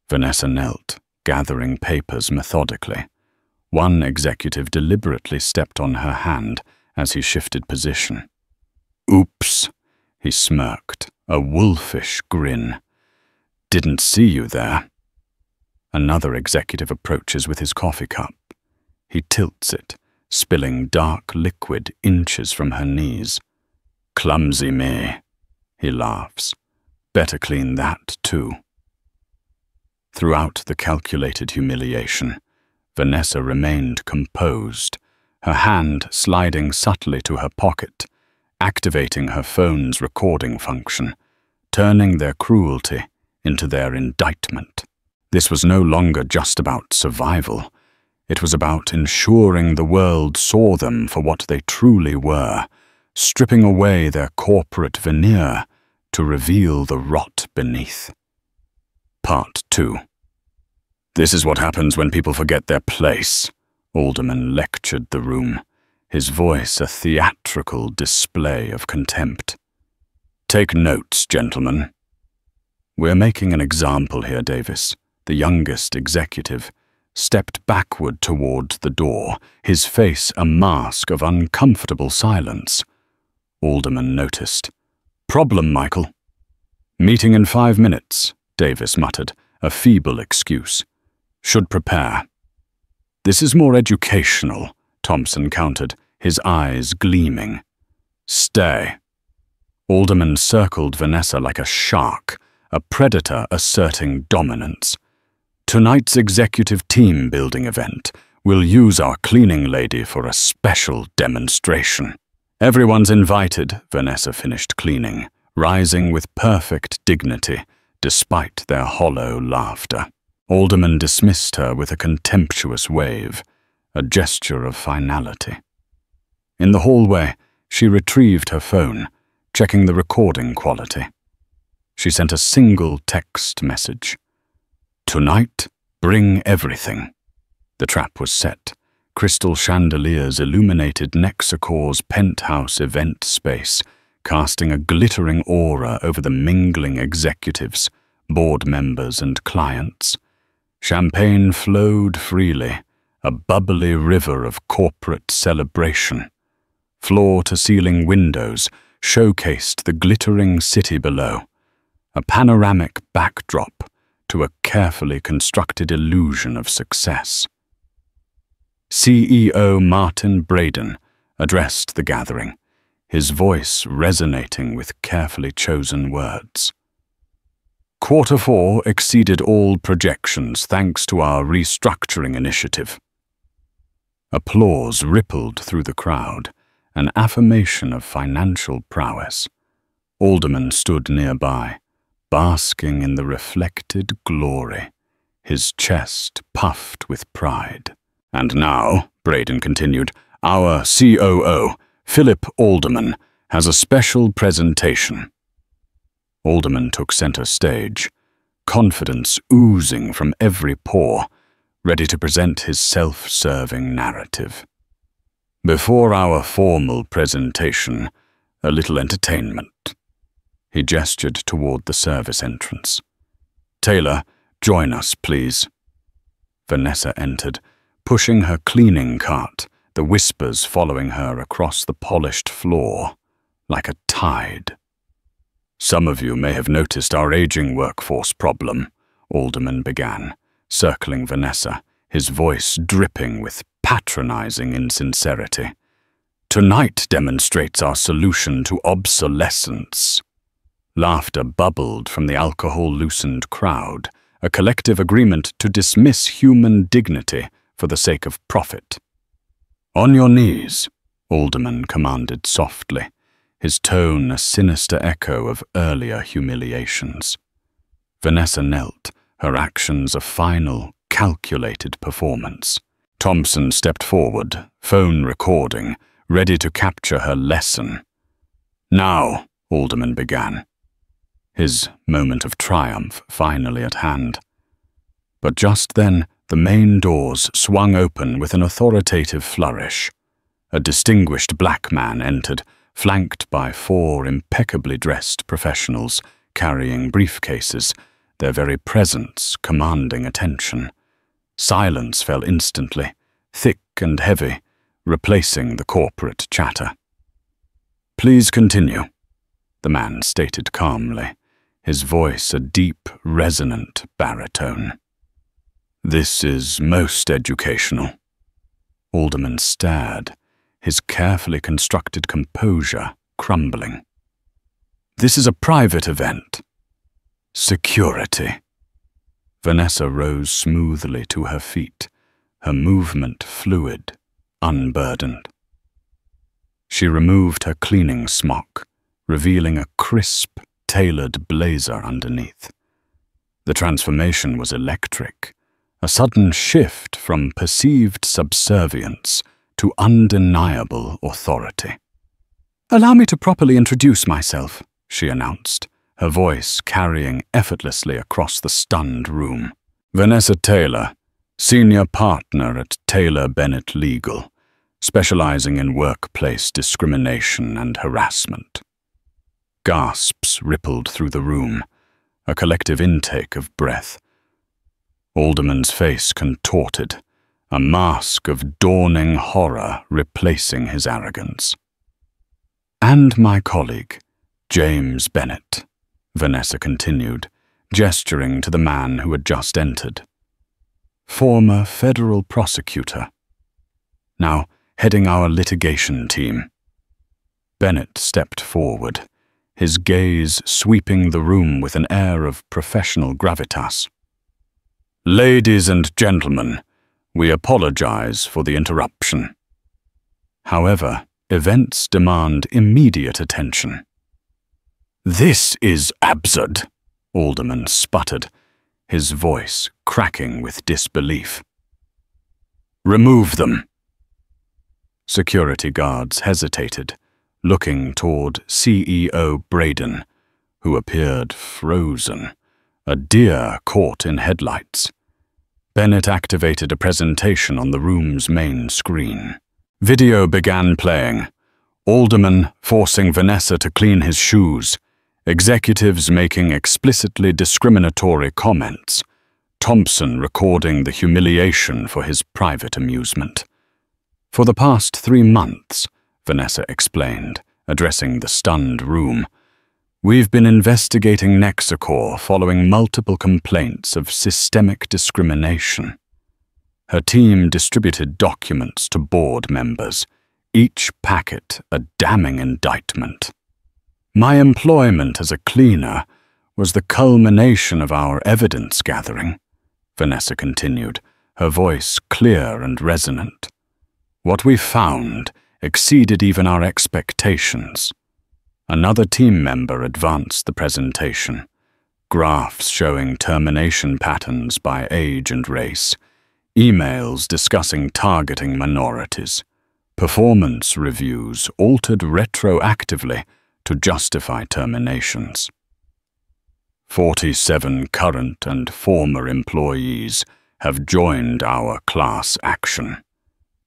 Vanessa knelt, gathering papers methodically. One executive deliberately stepped on her hand as he shifted position. "Oops," he smirked, a wolfish grin. "Didn't see you there." Another executive approaches with his coffee cup. He tilts it, spilling dark liquid inches from her knees. "Clumsy me," he laughs. "Better clean that too." Throughout the calculated humiliation, Vanessa remained composed, her hand sliding subtly to her pocket, activating her phone's recording function, turning their cruelty into their indictment. This was no longer just about survival. It was about ensuring the world saw them for what they truly were, stripping away their corporate veneer to reveal the rot beneath. Part 2. "This is what happens when people forget their place," Alderman lectured the room, his voice a theatrical display of contempt. "Take notes, gentlemen." "We're making an example here," Davis, the youngest executive, stepped backward toward the door, his face a mask of uncomfortable silence. Alderman noticed. "Problem, Michael." "Meeting in 5 minutes," Davis muttered, a feeble excuse. "Should prepare." "This is more educational," Thompson countered, his eyes gleaming. "Stay." Alderman circled Vanessa like a shark, a predator asserting dominance. "Tonight's executive team building event will use our cleaning lady for a special demonstration." "Everyone's invited," Vanessa finished cleaning, rising with perfect dignity, despite their hollow laughter. Alderman dismissed her with a contemptuous wave, a gesture of finality. In the hallway, she retrieved her phone, checking the recording quality. She sent a single text message. "Tonight, bring everything." The trap was set. Crystal chandeliers illuminated Nexacor's penthouse event space, casting a glittering aura over the mingling executives, board members and clients. Champagne flowed freely, a bubbly river of corporate celebration. Floor-to-ceiling windows showcased the glittering city below, a panoramic backdrop to a carefully constructed illusion of success. CEO Martin Braden addressed the gathering, his voice resonating with carefully chosen words. "Q4 exceeded all projections thanks to our restructuring initiative." Applause rippled through the crowd, an affirmation of financial prowess. Alderman stood nearby, basking in the reflected glory, his chest puffed with pride. "And now," Braden continued, "our COO, Philip Alderman, has a special presentation." Alderman took center stage, confidence oozing from every pore, ready to present his self-serving narrative. "Before our formal presentation, a little entertainment." He gestured toward the service entrance. "Taylor, join us, please." Vanessa entered, pushing her cleaning cart, the whispers following her across the polished floor like a tide. "Some of you may have noticed our aging workforce problem," Alderman began, circling Vanessa, his voice dripping with patronizing insincerity. "Tonight demonstrates our solution to obsolescence." Laughter bubbled from the alcohol-loosened crowd, a collective agreement to dismiss human dignity for the sake of profit. "On your knees," Alderman commanded softly, his tone a sinister echo of earlier humiliations. Vanessa knelt, her actions a final, calculated performance. Thompson stepped forward, phone recording, ready to capture her lesson. "Now," Alderman began, his moment of triumph finally at hand. But just then, the main doors swung open with an authoritative flourish. A distinguished black man entered, flanked by 4 impeccably dressed professionals carrying briefcases, their very presence commanding attention. Silence fell instantly, thick and heavy, replacing the corporate chatter. "Please continue," the man stated calmly, his voice a deep, resonant baritone. "This is most educational." Alderman stared, his carefully constructed composure crumbling. "This is a private event." "Security." Vanessa rose smoothly to her feet, her movement fluid, unburdened. She removed her cleaning smock, revealing a crisp, tailored blazer underneath. The transformation was electric, a sudden shift from perceived subservience to undeniable authority. "Allow me to properly introduce myself," she announced, her voice carrying effortlessly across the stunned room. "Vanessa Taylor, senior partner at Taylor Bennett Legal, specializing in workplace discrimination and harassment." Gasps rippled through the room, a collective intake of breath. Alderman's face contorted, a mask of dawning horror replacing his arrogance. "And my colleague, James Bennett," Vanessa continued, gesturing to the man who had just entered. "Former federal prosecutor. Now heading our litigation team." Bennett stepped forward, his gaze sweeping the room with an air of professional gravitas. "Ladies and gentlemen, we apologize for the interruption. However, events demand immediate attention." "This is absurd," Alderman sputtered, his voice cracking with disbelief. "Remove them." Security guards hesitated, looking toward CEO Braden, who appeared frozen, a deer caught in headlights. Bennett activated a presentation on the room's main screen. Video began playing, Alderman forcing Vanessa to clean his shoes, executives making explicitly discriminatory comments, Thompson recording the humiliation for his private amusement. "For the past 3 months," Vanessa explained, addressing the stunned room, "we've been investigating Nexacor following multiple complaints of systemic discrimination." Her team distributed documents to board members, each packet a damning indictment. "My employment as a cleaner was the culmination of our evidence gathering," Vanessa continued, her voice clear and resonant. "What we found exceeded even our expectations." Another team member advanced the presentation, graphs showing termination patterns by age and race, emails discussing targeting minorities, performance reviews altered retroactively to justify terminations. 47 current and former employees have joined our class action,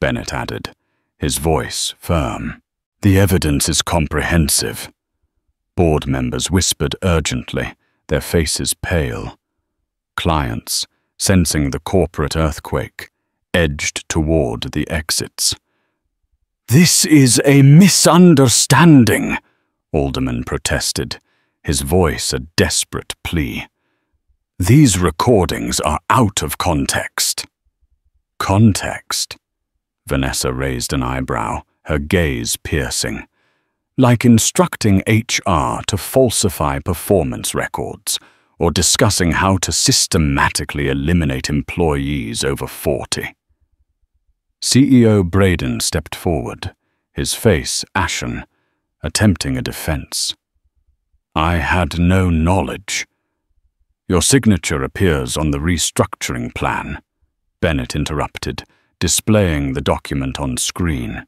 Bennett added, his voice firm. "The evidence is comprehensive." Board members whispered urgently, their faces pale. Clients, sensing the corporate earthquake, edged toward the exits, "This is a misunderstanding," Alderman protested, his voice a desperate plea. "These recordings are out of context." "Context?" Vanessa raised an eyebrow, her gaze piercing. "Like instructing HR to falsify performance records, or discussing how to systematically eliminate employees over 40. CEO Braden stepped forward, his face ashen, attempting a defense. "I had no knowledge." "Your signature appears on the restructuring plan," Bennett interrupted, displaying the document on screen.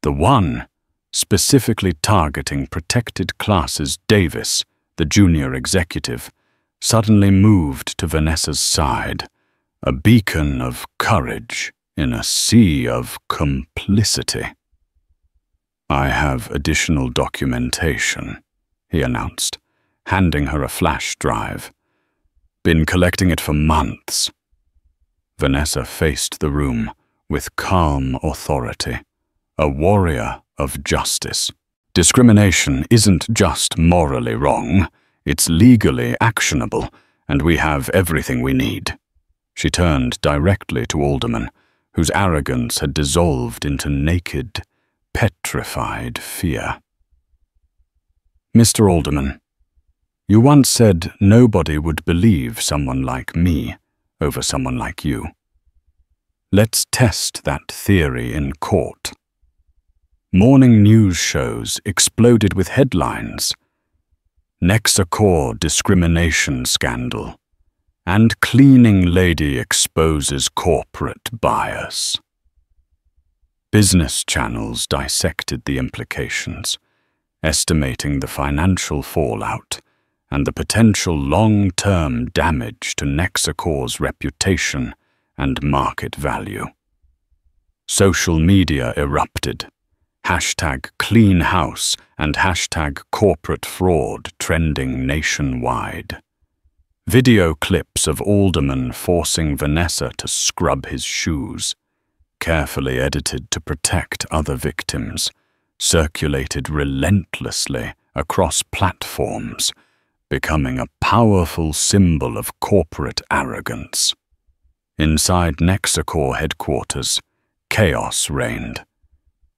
The one, specifically targeting protected classes Davis, the junior executive, suddenly moved to Vanessa's side, a beacon of courage in a sea of complicity. "I have additional documentation," he announced, handing her a flash drive. "Been collecting it for months." Vanessa faced the room with calm authority, a warrior of justice. "Discrimination isn't just morally wrong, it's legally actionable, and we have everything we need." She turned directly to Alderman, whose arrogance had dissolved into naked, petrified fear. "Mr. Alderman, you once said nobody would believe someone like me over someone like you. Let's test that theory in court." Morning news shows exploded with headlines: "Nexacor discrimination scandal," and "Cleaning lady exposes corporate bias." Business channels dissected the implications, estimating the financial fallout and the potential long-term damage to Nexacor's reputation and market value. Social media erupted, #CleanHouse and #CorporateFraud trending nationwide. Video clips of Alderman forcing Vanessa to scrub his shoes, carefully edited to protect other victims, circulated relentlessly across platforms, becoming a powerful symbol of corporate arrogance. Inside Nexacor headquarters, chaos reigned.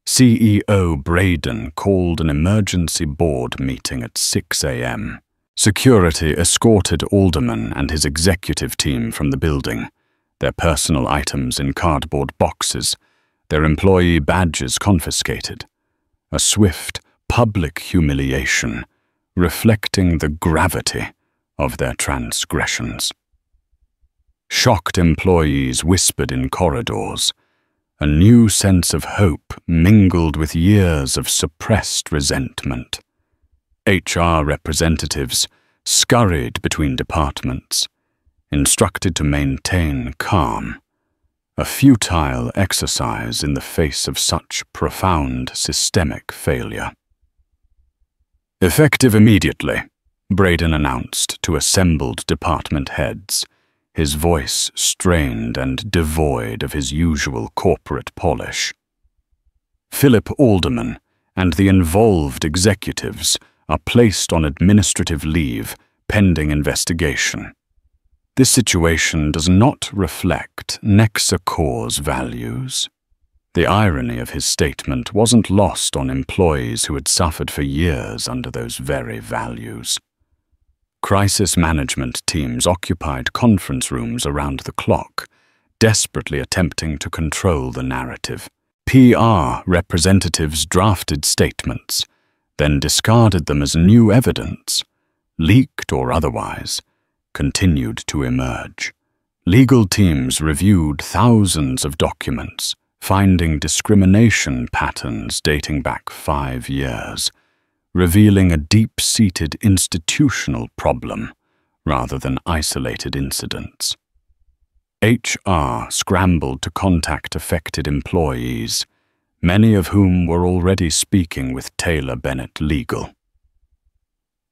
CEO Braden called an emergency board meeting at 6 a.m. Security escorted Alderman and his executive team from the building, their personal items in cardboard boxes, their employee badges confiscated. A swift, public humiliation, reflecting the gravity of their transgressions. Shocked employees whispered in corridors, a new sense of hope mingled with years of suppressed resentment. HR representatives scurried between departments, instructed to maintain calm, a futile exercise in the face of such profound systemic failure. "Effective immediately," Braden announced to assembled department heads, his voice strained and devoid of his usual corporate polish. "Philip Alderman and the involved executives are placed on administrative leave pending investigation. This situation does not reflect Nexacor's values." The irony of his statement wasn't lost on employees who had suffered for years under those very values. Crisis management teams occupied conference rooms around the clock, desperately attempting to control the narrative. PR representatives drafted statements, then discarded them as new evidence, leaked or otherwise, continued to emerge. Legal teams reviewed thousands of documents, finding discrimination patterns dating back 5 years, revealing a deep-seated institutional problem rather than isolated incidents. HR scrambled to contact affected employees, many of whom were already speaking with Taylor Bennett Legal.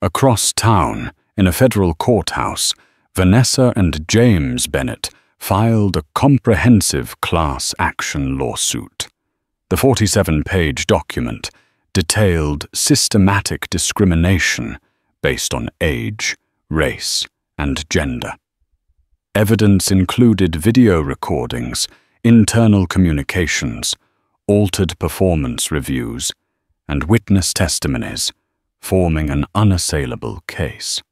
Across town, in a federal courthouse, Vanessa and James Bennett filed a comprehensive class action lawsuit. The 47-page document detailed systematic discrimination based on age, race, and gender. Evidence included video recordings, internal communications, altered performance reviews, and witness testimonies, forming an unassailable case.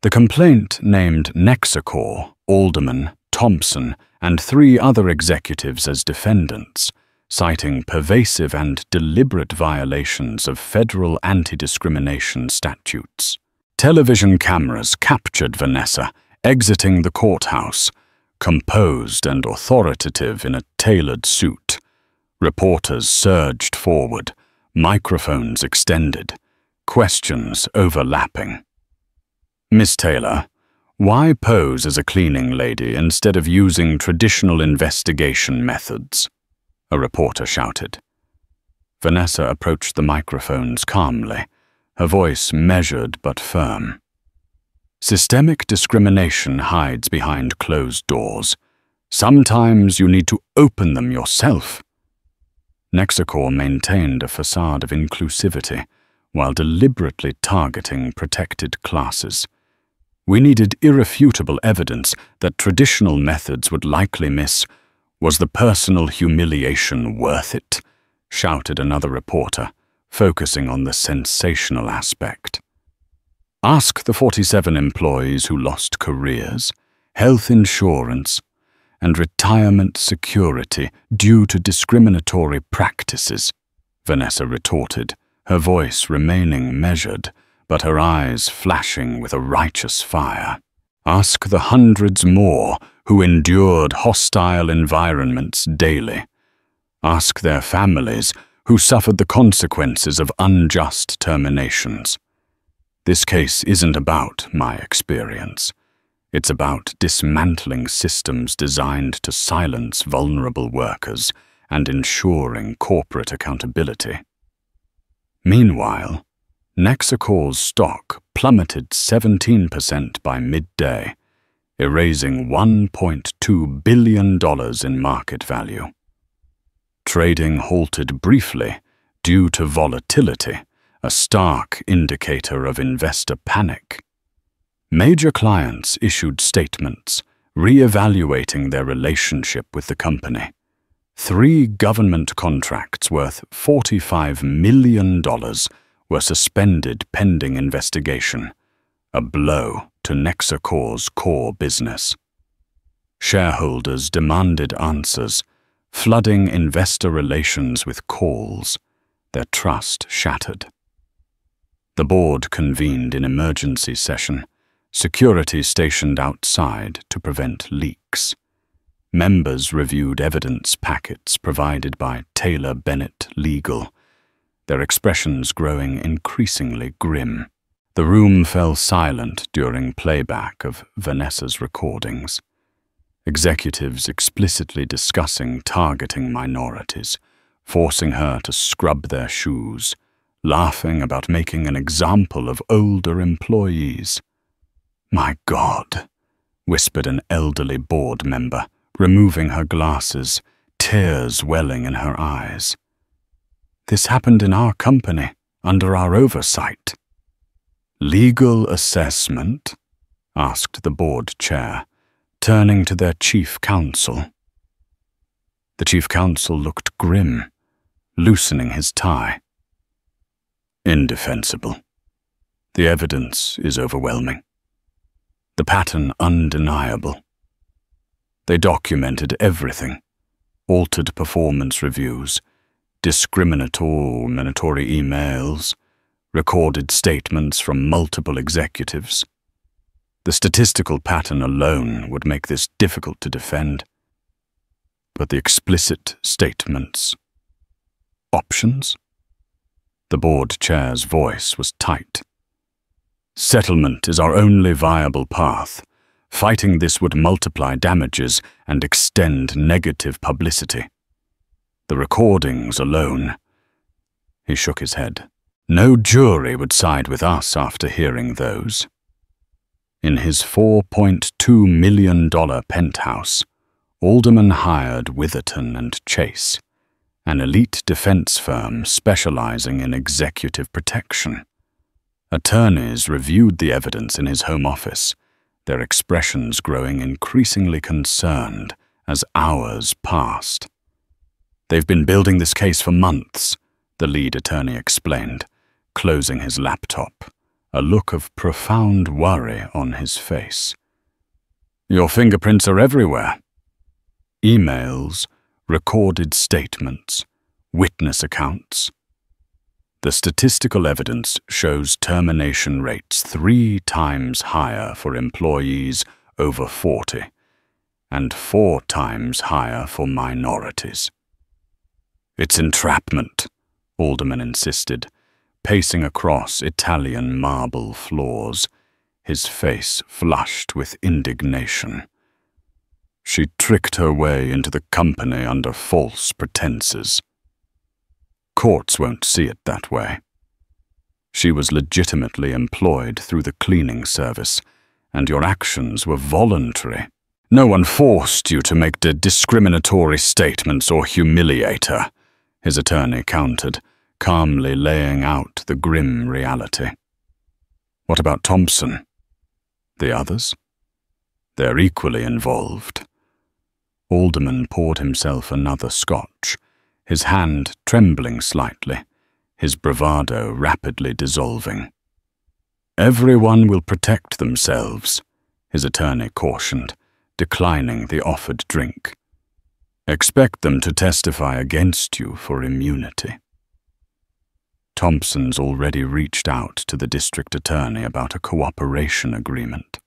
The complaint named Nexacor, Alderman, Thompson, and 3 other executives as defendants, citing pervasive and deliberate violations of federal anti-discrimination statutes. Television cameras captured Vanessa exiting the courthouse, composed and authoritative in a tailored suit. Reporters surged forward, microphones extended, questions overlapping. "Miss Taylor, why pose as a cleaning lady instead of using traditional investigation methods?" a reporter shouted. Vanessa approached the microphones calmly, her voice measured but firm. "Systemic discrimination hides behind closed doors. Sometimes you need to open them yourself." Nexacor maintained a facade of inclusivity while deliberately targeting protected classes. "We needed irrefutable evidence that traditional methods would likely miss. Was the personal humiliation worth it?" shouted another reporter, focusing on the sensational aspect. "Ask the 47 employees who lost careers, health insurance, and retirement security due to discriminatory practices," Vanessa retorted, her voice remaining measured, but her eyes flashing with a righteous fire. "Ask the hundreds more who endured hostile environments daily. Ask their families who suffered the consequences of unjust terminations. This case isn't about my experience. It's about dismantling systems designed to silence vulnerable workers and ensuring corporate accountability." Meanwhile, Nexacor's stock plummeted 17% by midday, erasing $1.2 billion in market value. Trading halted briefly due to volatility, a stark indicator of investor panic. Major clients issued statements, re-evaluating their relationship with the company. 3 government contracts worth $45 million were suspended pending investigation, a blow to Nexacor's core business. Shareholders demanded answers, flooding investor relations with calls, their trust shattered. The board convened in emergency session, security stationed outside to prevent leaks. Members reviewed evidence packets provided by Taylor Bennett Legal, their expressions growing increasingly grim. The room fell silent during playback of Vanessa's recordings. Executives explicitly discussing targeting minorities, forcing her to scrub their shoes, laughing about making an example of older employees. "My God," whispered an elderly board member, removing her glasses, tears welling in her eyes. "This happened in our company, under our oversight." "Legal assessment?" asked the board chair, turning to their chief counsel. The chief counsel looked grim, loosening his tie. "Indefensible. The evidence is overwhelming. The pattern undeniable. They documented everything, altered performance reviews, discriminatory emails, recorded statements from multiple executives. The statistical pattern alone would make this difficult to defend. But the explicit statements. Options?" The board chair's voice was tight. "Settlement is our only viable path. Fighting this would multiply damages and extend negative publicity. The recordings alone..." He shook his head. "No jury would side with us after hearing those." In his $4.2 million penthouse, Alderman hired Witherton and Chase, an elite defense firm specializing in executive protection. Attorneys reviewed the evidence in his home office, their expressions growing increasingly concerned as hours passed. "They've been building this case for months," the lead attorney explained, closing his laptop, a look of profound worry on his face. "Your fingerprints are everywhere." Emails, recorded statements, witness accounts. The statistical evidence shows termination rates 3 times higher for employees over 40 and 4 times higher for minorities. "It's entrapment," Alderman insisted, pacing across Italian marble floors, his face flushed with indignation. "She tricked her way into the company under false pretenses. Courts won't see it that way. She was legitimately employed through the cleaning service, and your actions were voluntary. No one forced you to make discriminatory statements or humiliate her," his attorney countered, calmly laying out the grim reality. "What about Thompson? The others? They're equally involved." Alderman poured himself another scotch, his hand trembling slightly, his bravado rapidly dissolving. "Everyone will protect themselves," his attorney cautioned, declining the offered drink. "Expect them to testify against you for immunity." Thompson's already reached out to the district attorney about a cooperation agreement.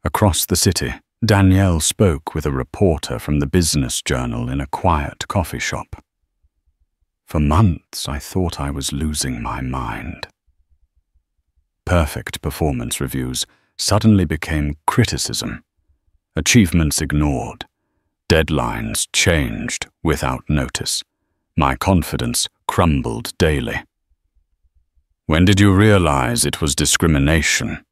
Across the city, Danielle spoke with a reporter from the Business Journal in a quiet coffee shop. "For months I thought I was losing my mind." Perfect performance reviews suddenly became criticism, achievements ignored, deadlines changed without notice. My confidence crumbled daily. "When did you realize it was discrimination?"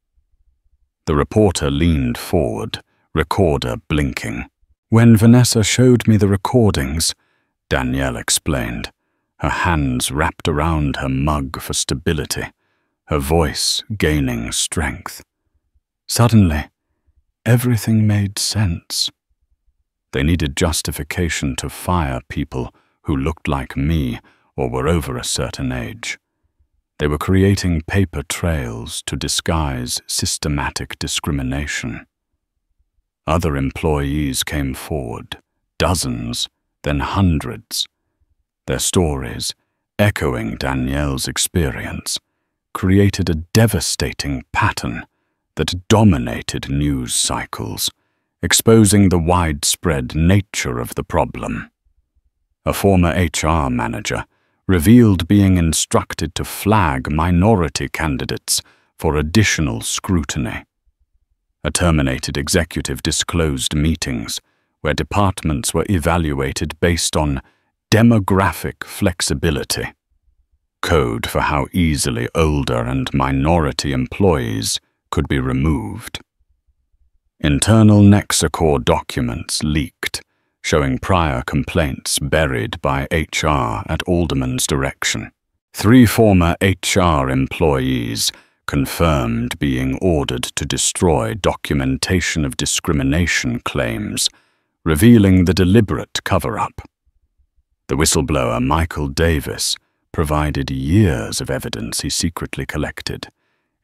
The reporter leaned forward, recorder blinking. "When Vanessa showed me the recordings," Danielle explained, her hands wrapped around her mug for stability, her voice gaining strength. "Suddenly, everything made sense. They needed justification to fire people who looked like me or were over a certain age. They were creating paper trails to disguise systematic discrimination. Other employees came forward, dozens, then hundreds. Their stories, echoing Danielle's experience, created a devastating pattern that dominated news cycles, exposing the widespread nature of the problem. A former HR manager revealed being instructed to flag minority candidates for additional scrutiny. A terminated executive disclosed meetings where departments were evaluated based on demographic flexibility, code for how easily older and minority employees could be removed. Internal Nexacor documents leaked, showing prior complaints buried by HR at Alderman's direction. 3 former HR employees confirmed being ordered to destroy documentation of discrimination claims, revealing the deliberate cover-up. The whistleblower Michael Davis provided years of evidence he secretly collected,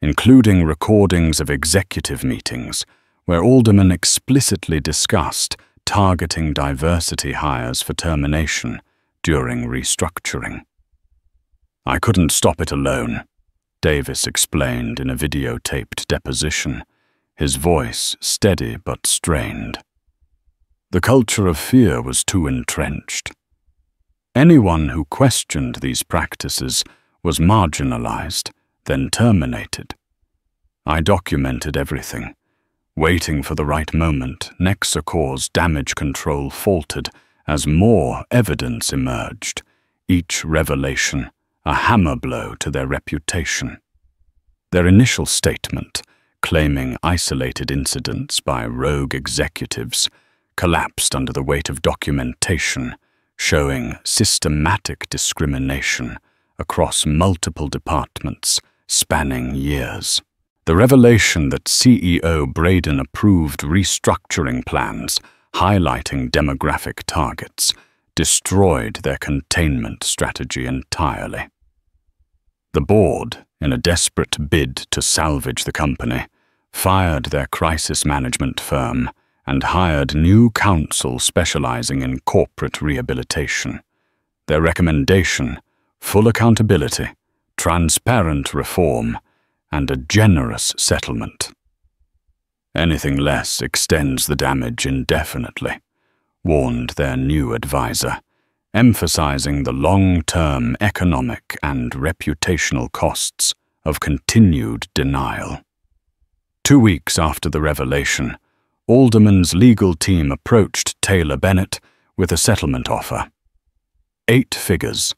including recordings of executive meetings where Alderman explicitly discussed targeting diversity hires for termination during restructuring. "I couldn't stop it alone," Davis explained in a videotaped deposition, his voice steady but strained. "The culture of fear was too entrenched. Anyone who questioned these practices was marginalized, then terminated. I documented everything. Waiting for the right moment, Nexacor's damage control faltered as more evidence emerged, each revelation a hammer blow to their reputation. Their initial statement, claiming isolated incidents by rogue executives, collapsed under the weight of documentation, showing systematic discrimination across multiple departments spanning years. The revelation that CEO Braden approved restructuring plans highlighting demographic targets destroyed their containment strategy entirely. The board, in a desperate bid to salvage the company, fired their crisis management firm and hired new counsel specializing in corporate rehabilitation. Their recommendation: full accountability, transparent reform, and a generous settlement. Anything less extends the damage indefinitely, warned their new advisor, emphasizing the long-term economic and reputational costs of continued denial. 2 weeks after the revelation, Alderman's legal team approached Taylor Bennett with a settlement offer. 8 figures,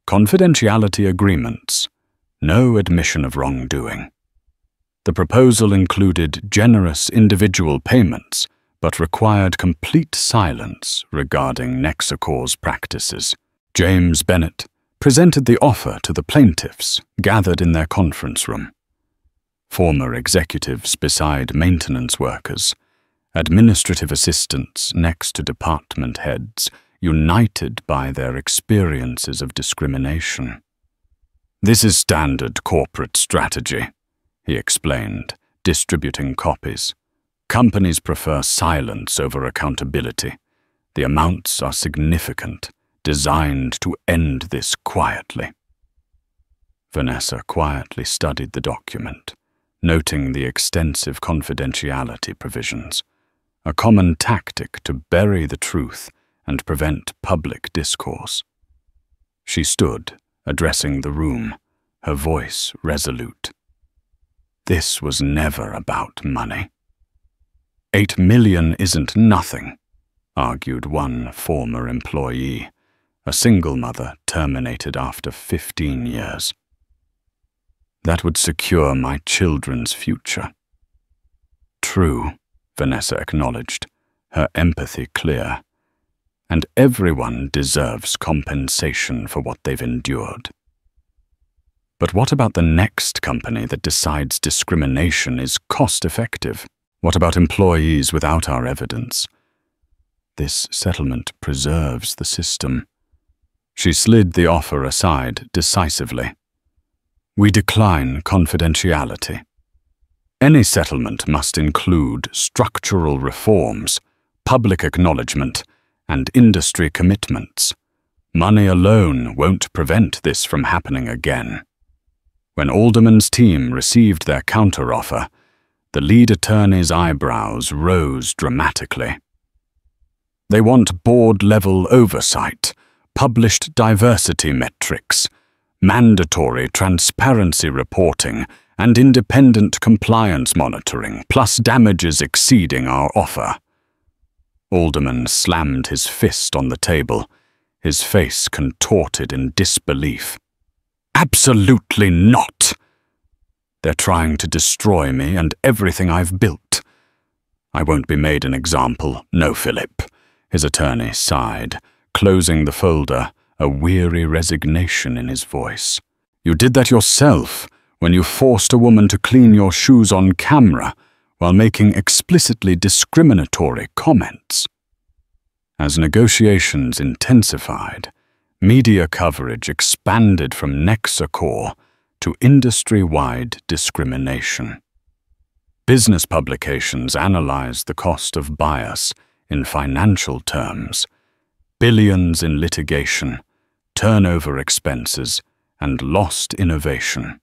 confidentiality agreements, no admission of wrongdoing. The proposal included generous individual payments, but required complete silence regarding Nexacor's practices. James Bennett presented the offer to the plaintiffs gathered in their conference room. Former executives beside maintenance workers, administrative assistants next to department heads, united by their experiences of discrimination. "This is standard corporate strategy," he explained, distributing copies. "Companies prefer silence over accountability. The amounts are significant, designed to end this quietly." Vanessa quietly studied the document, noting the extensive confidentiality provisions, a common tactic to bury the truth and prevent public discourse. She stood, addressing the room, her voice resolute. This was never about money. $8 million isn't nothing, argued one former employee, a single mother terminated after 15 years. That would secure my children's future. True, Vanessa acknowledged, her empathy clear. And everyone deserves compensation for what they've endured. But what about the next company that decides discrimination is cost-effective? What about employees without our evidence? This settlement preserves the system. She slid the offer aside decisively. We decline confidentiality. Any settlement must include structural reforms, public acknowledgement, and industry commitments. Money alone won't prevent this from happening again. When Alderman's team received their counteroffer, the lead attorney's eyebrows rose dramatically. They want board-level oversight, published diversity metrics, mandatory transparency reporting, and independent compliance monitoring, plus damages exceeding our offer. Alderman slammed his fist on the table, his face contorted in disbelief. Absolutely not! They're trying to destroy me and everything I've built. I won't be made an example, no, Philip, his attorney sighed, closing the folder, a weary resignation in his voice. You did that yourself when you forced a woman to clean your shoes on camera while making explicitly discriminatory comments. As negotiations intensified, media coverage expanded from Nexacor to industry-wide discrimination. Business publications analyzed the cost of bias in financial terms, billions in litigation, turnover expenses, and lost innovation.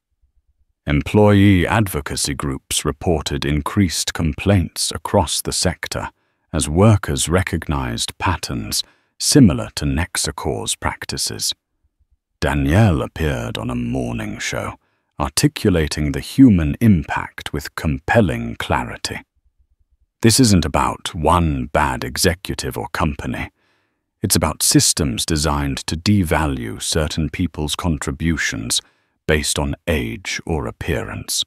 Employee advocacy groups reported increased complaints across the sector as workers recognized patterns similar to Nexacor's practices. Danielle appeared on a morning show, articulating the human impact with compelling clarity. This isn't about one bad executive or company. It's about systems designed to devalue certain people's contributions based on age or appearance.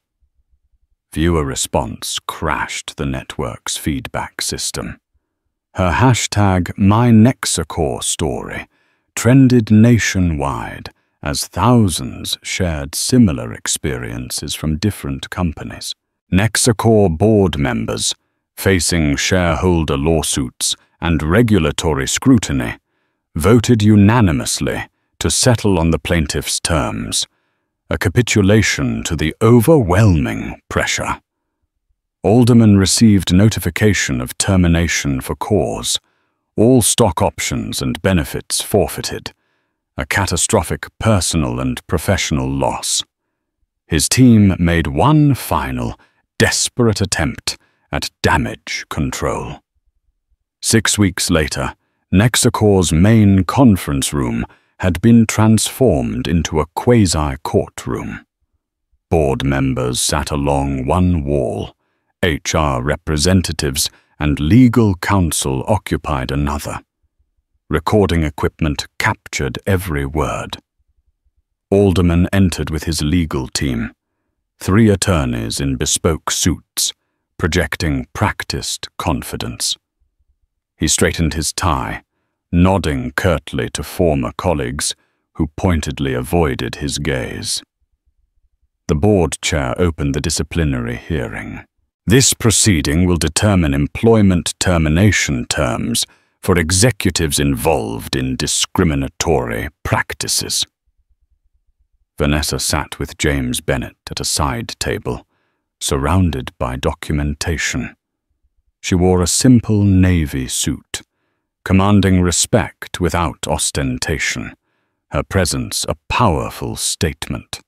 Viewer response crashed the network's feedback system. Her hashtag #MyNexacore story trended nationwide as thousands shared similar experiences from different companies. Nexacore board members, facing shareholder lawsuits and regulatory scrutiny, voted unanimously to settle on the plaintiff's terms, a capitulation to the overwhelming pressure. Alderman received notification of termination for cause, all stock options and benefits forfeited, a catastrophic personal and professional loss. His team made one final, desperate attempt at damage control. 6 weeks later, Nexacore's main conference room had been transformed into a quasi-courtroom. Board members sat along one wall, HR representatives and legal counsel occupied another. Recording equipment captured every word. Alderman entered with his legal team, 3 attorneys in bespoke suits, projecting practiced confidence. He straightened his tie, nodding curtly to former colleagues who pointedly avoided his gaze. The board chair opened the disciplinary hearing. This proceeding will determine employment termination terms for executives involved in discriminatory practices. Vanessa sat with James Bennett at a side table, surrounded by documentation. She wore a simple navy suit, commanding respect without ostentation, her presence a powerful statement.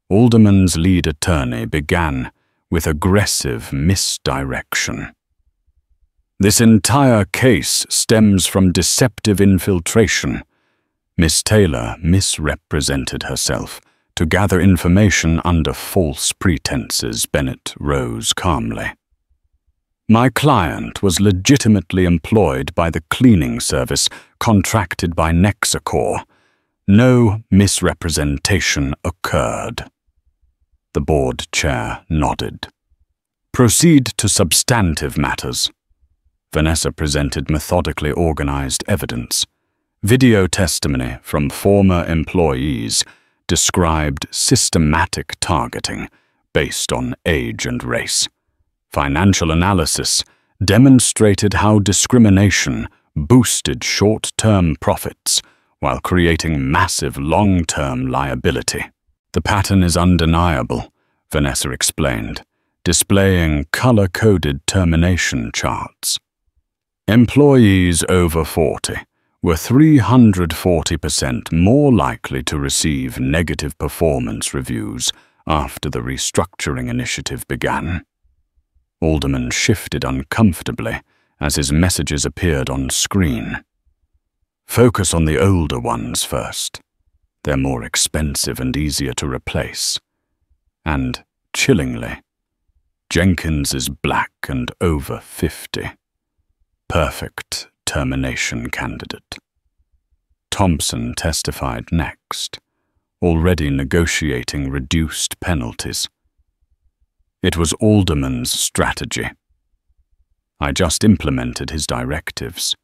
Alderman's lead attorney began with aggressive misdirection. This entire case stems from deceptive infiltration. Miss Taylor misrepresented herself to gather information under false pretenses. Bennett rose calmly. My client was legitimately employed by the cleaning service contracted by Nexacore. No misrepresentation occurred. The board chair nodded. Proceed to substantive matters. Vanessa presented methodically organized evidence. Video testimony from former employees described systematic targeting based on age and race. Financial analysis demonstrated how discrimination boosted short-term profits while creating massive long-term liability. The pattern is undeniable, Vanessa explained, displaying color-coded termination charts. Employees over 40 were 340% more likely to receive negative performance reviews after the restructuring initiative began. Alderman shifted uncomfortably as his messages appeared on screen. Focus on the older ones first. They're more expensive and easier to replace. And, chillingly, Jenkins is black and over 50. Perfect termination candidate. Thompson testified next, already negotiating reduced penalties. It was Alderman's strategy. I just implemented his directives.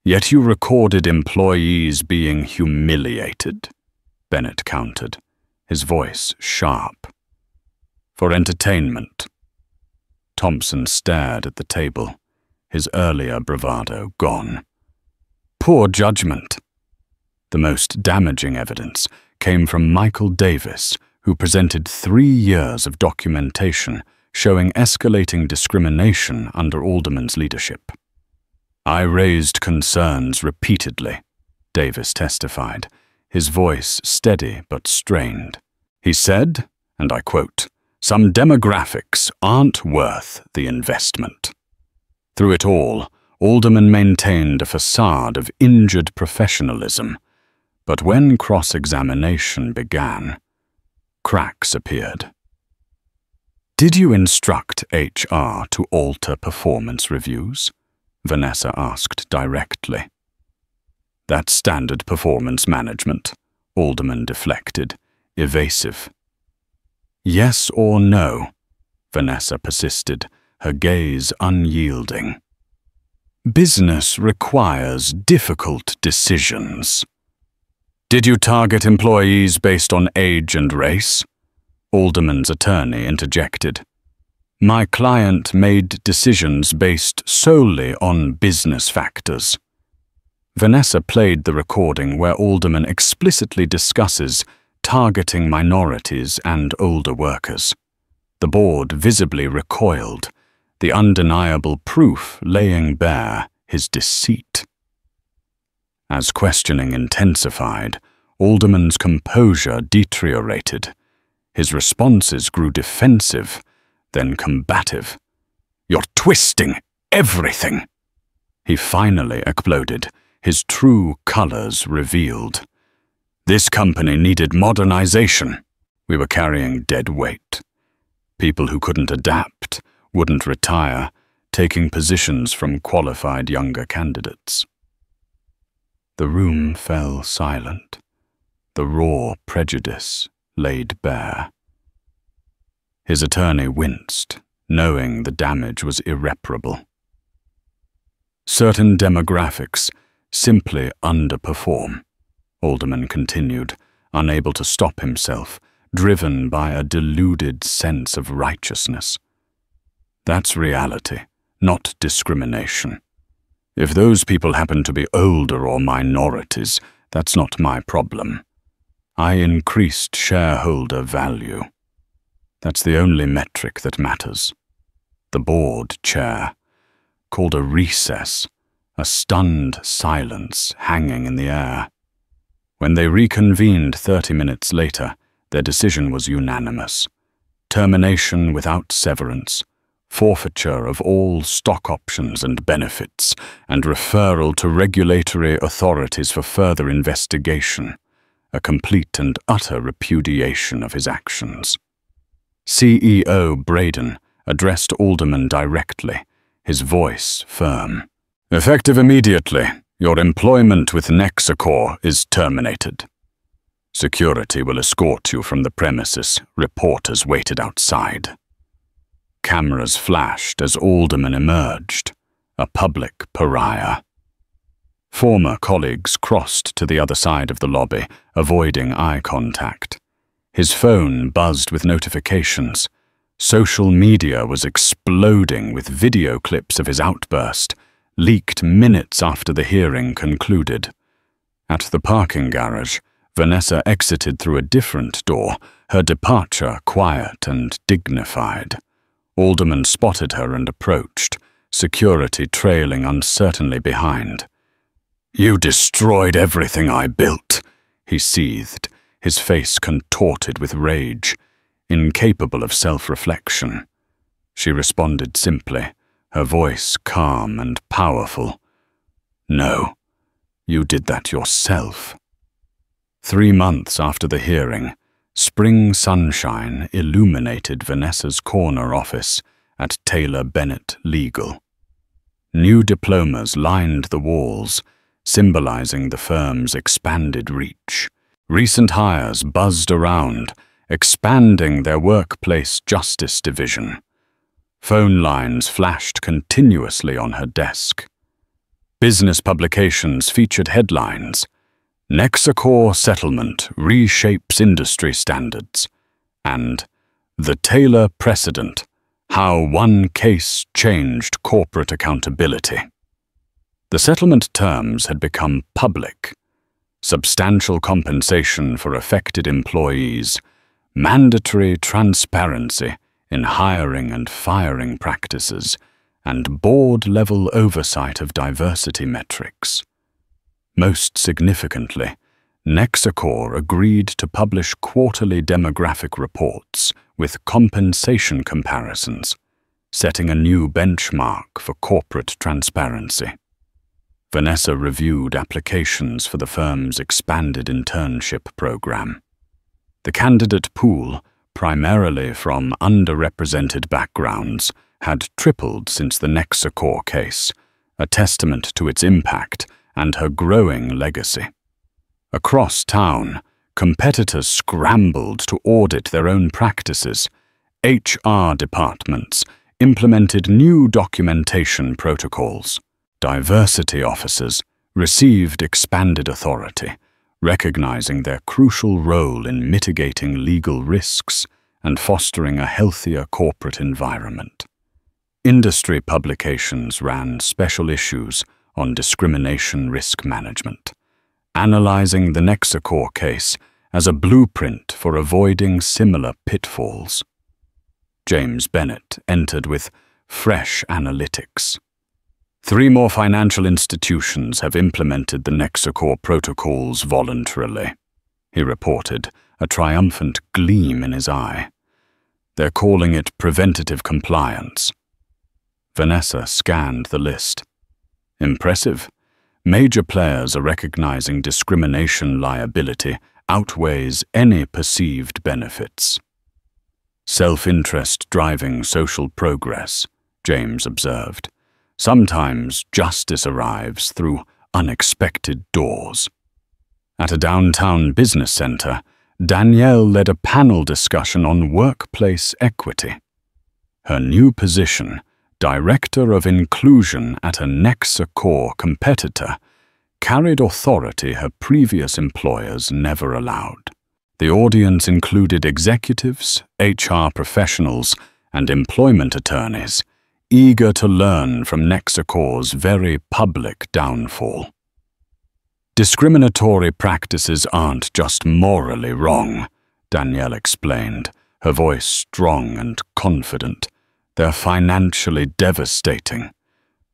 Yet you recorded employees being humiliated, Bennett countered, his voice sharp. For entertainment. Thompson stared at the table, his earlier bravado gone. Poor judgment. The most damaging evidence came from Michael Davis, who presented 3 years of documentation showing escalating discrimination under Alderman's leadership. I raised concerns repeatedly, Davis testified, his voice steady but strained. He said, and I quote, "Some demographics aren't worth the investment." Through it all, Alderman maintained a facade of injured professionalism, but when cross-examination began, cracks appeared. Did you instruct HR to alter performance reviews? Vanessa asked directly. That's standard performance management, Alderman deflected, evasive. Yes or no? Vanessa persisted, her gaze unyielding. Business requires difficult decisions. Did you target employees based on age and race? Alderman's attorney interjected. My client made decisions based solely on business factors. Vanessa played the recording where Alderman explicitly discusses targeting minorities and older workers. The board visibly recoiled, the undeniable proof laying bare his deceit. As questioning intensified, Alderman's composure deteriorated. His responses grew defensive, then combative. You're twisting everything! He finally exploded, his true colors revealed. This company needed modernization. We were carrying dead weight. People who couldn't adapt, wouldn't retire, taking positions from qualified younger candidates. The room fell silent, the raw prejudice laid bare. His attorney winced, knowing the damage was irreparable. Certain demographics simply underperform, Alderman continued, unable to stop himself, driven by a deluded sense of righteousness. That's reality, not discrimination. If those people happen to be older or minorities, that's not my problem. I increased shareholder value. That's the only metric that matters. The board chair called a recess, a stunned silence hanging in the air. When they reconvened 30 minutes later, their decision was unanimous. Termination without severance, forfeiture of all stock options and benefits, and referral to regulatory authorities for further investigation, a complete and utter repudiation of his actions. CEO Braden addressed Alderman directly, his voice firm. Effective immediately, your employment with Nexacor is terminated. Security will escort you from the premises. Reporters waited outside. Cameras flashed as Alderman emerged, a public pariah. Former colleagues crossed to the other side of the lobby, avoiding eye contact. His phone buzzed with notifications. Social media was exploding with video clips of his outburst, leaked minutes after the hearing concluded. At the parking garage, Vanessa exited through a different door, her departure quiet and dignified. Alderman spotted her and approached, security trailing uncertainly behind. You destroyed everything I built, he seethed, his face contorted with rage, incapable of self-reflection. She responded simply, her voice calm and powerful. No, you did that yourself. 3 months after the hearing, spring sunshine illuminated Vanessa's corner office at Taylor Bennett Legal. New diplomas lined the walls, symbolizing the firm's expanded reach. Recent hires buzzed around, expanding their workplace justice division. Phone lines flashed continuously on her desk. Business publications featured headlines, Nexacor Settlement Reshapes Industry Standards, and The Taylor Precedent, How One Case Changed Corporate Accountability. The settlement terms had become public. Substantial compensation for affected employees, mandatory transparency in hiring and firing practices, and board-level oversight of diversity metrics. Most significantly, Nexacor agreed to publish quarterly demographic reports with compensation comparisons, setting a new benchmark for corporate transparency. Vanessa reviewed applications for the firm's expanded internship program. The candidate pool, primarily from underrepresented backgrounds, had tripled since the Nexacor case, a testament to its impact and her growing legacy. Across town, competitors scrambled to audit their own practices. HR departments implemented new documentation protocols. Diversity officers received expanded authority, recognizing their crucial role in mitigating legal risks and fostering a healthier corporate environment. Industry publications ran special issues on discrimination risk management, analyzing the Nexacor case as a blueprint for avoiding similar pitfalls. James Bennett entered with fresh analytics. 3 more financial institutions have implemented the Nexacor protocols voluntarily, he reported, a triumphant gleam in his eye. They're calling it preventative compliance. Vanessa scanned the list. Impressive. Major players are recognizing discrimination liability outweighs any perceived benefits. Self-interest driving social progress, James observed. Sometimes justice arrives through unexpected doors. At a downtown business center, Danielle led a panel discussion on workplace equity. Her new position, Director of Inclusion at a Nexacor competitor, carried authority her previous employers never allowed. The audience included executives, HR professionals, and employment attorneys, eager to learn from Nexacor's very public downfall. Discriminatory practices aren't just morally wrong, Danielle explained, her voice strong and confident. They're financially devastating.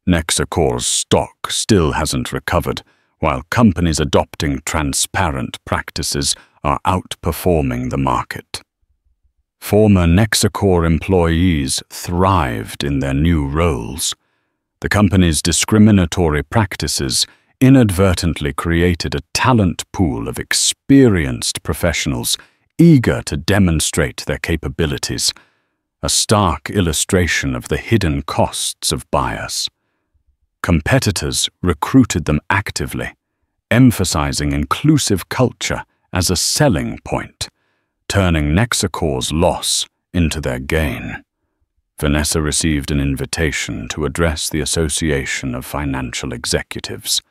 Nexacor's stock still hasn't recovered, while companies adopting transparent practices are outperforming the market. Former Nexacor employees thrived in their new roles. The company's discriminatory practices inadvertently created a talent pool of experienced professionals eager to demonstrate their capabilities, a stark illustration of the hidden costs of bias. Competitors recruited them actively, emphasizing inclusive culture as a selling point, turning Nexacor's loss into their gain. Vanessa received an invitation to address the Association of Financial Executives.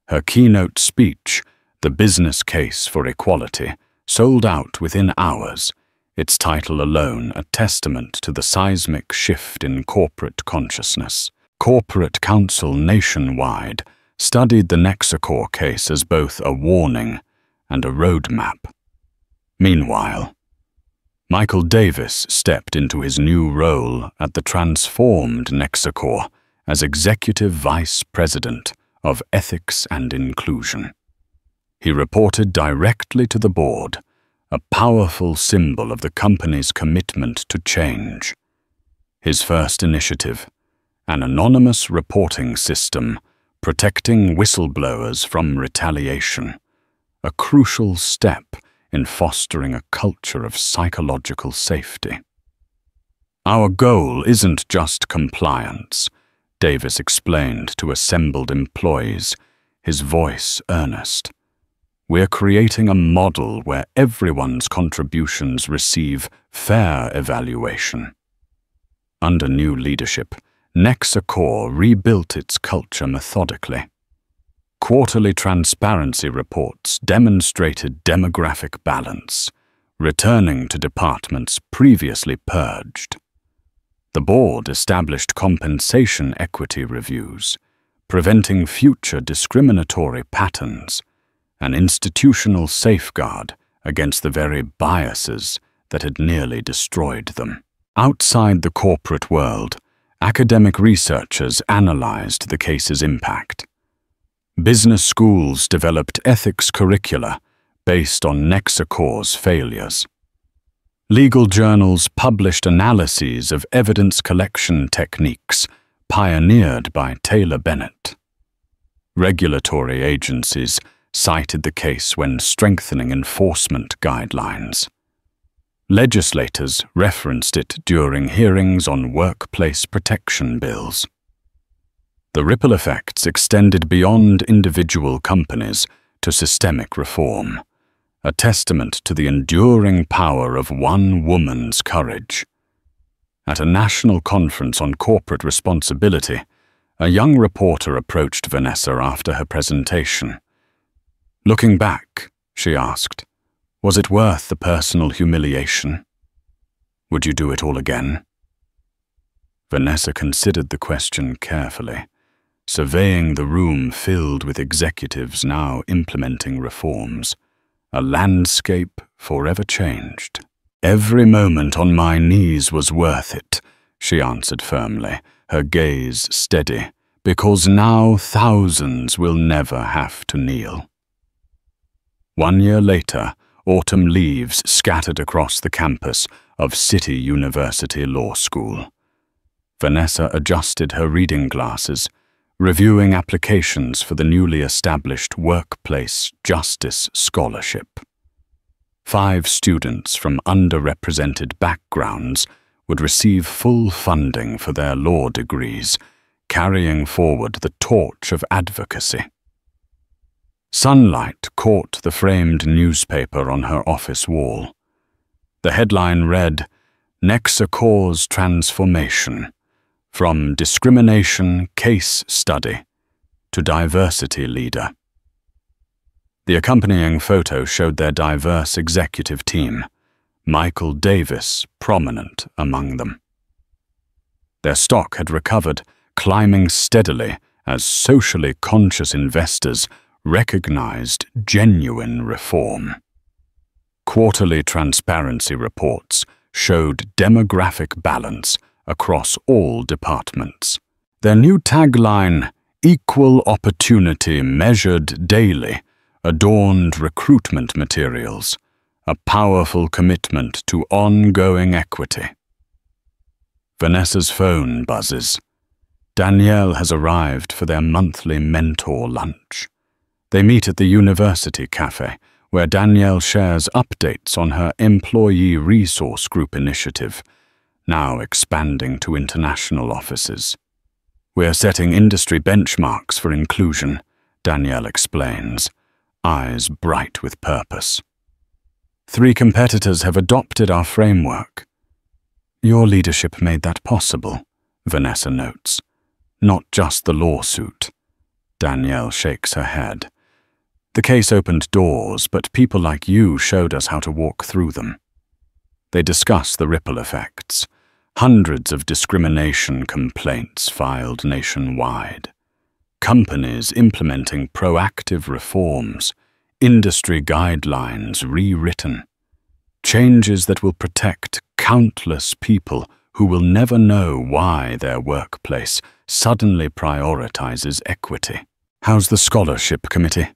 Her keynote speech, The Business Case for Equality, sold out within hours, its title alone a testament to the seismic shift in corporate consciousness. Corporate Counsel nationwide studied the Nexacor case as both a warning and a roadmap. Meanwhile, Michael Davis stepped into his new role at the transformed Nexacor as Executive Vice President of Ethics and Inclusion. He reported directly to the board, a powerful symbol of the company's commitment to change. His first initiative, an anonymous reporting system protecting whistleblowers from retaliation, a crucial step in fostering a culture of psychological safety. Our goal isn't just compliance, Davis explained to assembled employees, his voice earnest. We're creating a model where everyone's contributions receive fair evaluation. Under new leadership, Nexacor rebuilt its culture methodically. Quarterly transparency reports demonstrated demographic balance, returning to departments previously purged. The board established compensation equity reviews, preventing future discriminatory patterns, an institutional safeguard against the very biases that had nearly destroyed them. Outside the corporate world, academic researchers analyzed the case's impact. Business schools developed ethics curricula based on Nexacor's failures. Legal journals published analyses of evidence collection techniques pioneered by Taylor Bennett. Regulatory agencies cited the case when strengthening enforcement guidelines. Legislators referenced it during hearings on workplace protection bills. The ripple effects extended beyond individual companies to systemic reform, a testament to the enduring power of one woman's courage. At a national conference on corporate responsibility, A young reporter approached Vanessa after her presentation. Looking back, she asked, was it worth the personal humiliation? Would you do it all again? Vanessa considered the question carefully, surveying the room filled with executives now implementing reforms, a landscape forever changed. Every moment on my knees was worth it, she answered firmly, her gaze steady, because now thousands will never have to kneel. 1 year later, autumn leaves scattered across the campus of City University Law School. Vanessa adjusted her reading glasses, reviewing applications for the newly established Workplace Justice Scholarship. 5 students from underrepresented backgrounds would receive full funding for their law degrees, carrying forward the torch of advocacy. Sunlight caught the framed newspaper on her office wall. The headline read, "Nexa Corps Transformation, from Discrimination Case Study to Diversity Leader." The accompanying photo showed their diverse executive team, Michael Davis prominent among them. Their stock had recovered, climbing steadily as socially conscious investors recognized genuine reform. Quarterly transparency reports showed demographic balance across all departments. Their new tagline, "Equal Opportunity Measured Daily," adorned recruitment materials, a powerful commitment to ongoing equity. Vanessa's phone buzzes. Danielle has arrived for their monthly mentor lunch. They meet at the university cafe, where Danielle shares updates on her Employee Resource Group initiative, now expanding to international offices. "We're setting industry benchmarks for inclusion," Danielle explains, eyes bright with purpose. "3 competitors have adopted our framework." "Your leadership made that possible," Vanessa notes. "Not just the lawsuit." Danielle shakes her head. "The case opened doors, but people like you showed us how to walk through them." They discuss the ripple effects. Hundreds of discrimination complaints filed nationwide. Companies implementing proactive reforms, industry guidelines rewritten. Changes that will protect countless people who will never know why their workplace suddenly prioritizes equity. "How's the scholarship committee?"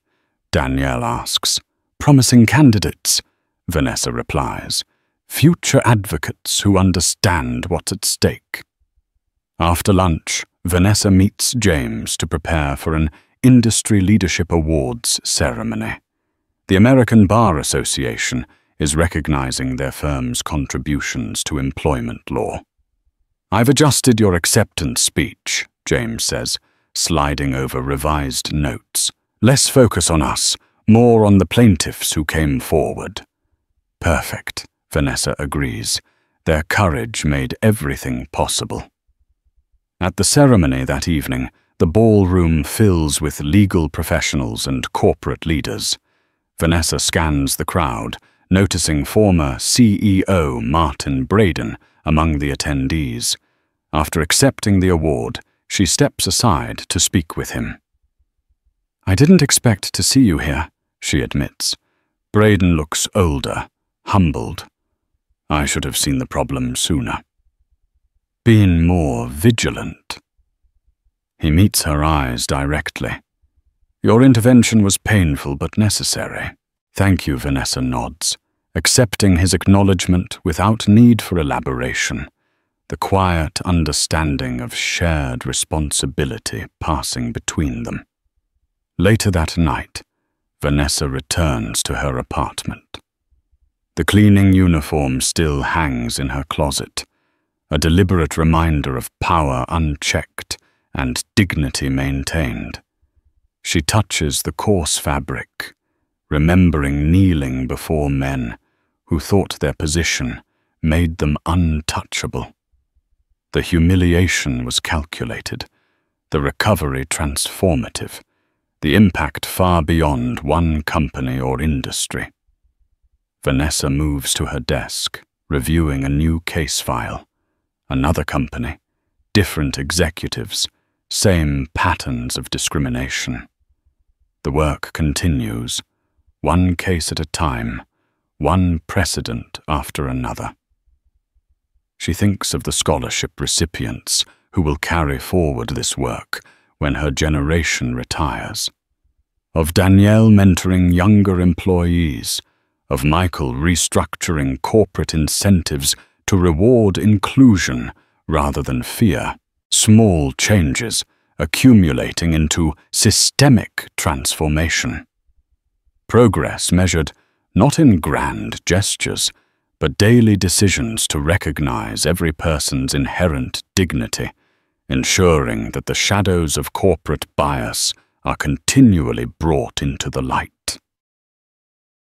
Danielle asks. "Promising candidates," Vanessa replies. "Future advocates who understand what's at stake." After lunch, Vanessa meets James to prepare for an Industry Leadership Awards ceremony. The American Bar Association is recognizing their firm's contributions to employment law. "I've adjusted your acceptance speech," James says, sliding over revised notes. "Less focus on us, more on the plaintiffs who came forward." "Perfect," Vanessa agrees. Their courage made everything possible. At the ceremony that evening, the ballroom fills with legal professionals and corporate leaders. Vanessa scans the crowd, noticing former CEO Martin Braden among the attendees. After accepting the award, she steps aside to speak with him. "I didn't expect to see you here," she admits. Braden looks older, humbled. "I should have seen the problem sooner. Been more vigilant." He meets her eyes directly. "Your intervention was painful but necessary." "Thank you," Vanessa nods, accepting his acknowledgement without need for elaboration, the quiet understanding of shared responsibility passing between them. Later that night, Vanessa returns to her apartment. The cleaning uniform still hangs in her closet, a deliberate reminder of power unchecked and dignity maintained. She touches the coarse fabric, remembering kneeling before men who thought their position made them untouchable. The humiliation was calculated, the recovery transformative, the impact far beyond one company or industry. Vanessa moves to her desk, reviewing a new case file. Another company, different executives, same patterns of discrimination. The work continues, one case at a time, one precedent after another. She thinks of the scholarship recipients who will carry forward this work when her generation retires. Of Danielle mentoring younger employees, of Michael restructuring corporate incentives to reward inclusion rather than fear, small changes accumulating into systemic transformation. Progress measured not in grand gestures, but daily decisions to recognize every person's inherent dignity, ensuring that the shadows of corporate bias are continually brought into the light.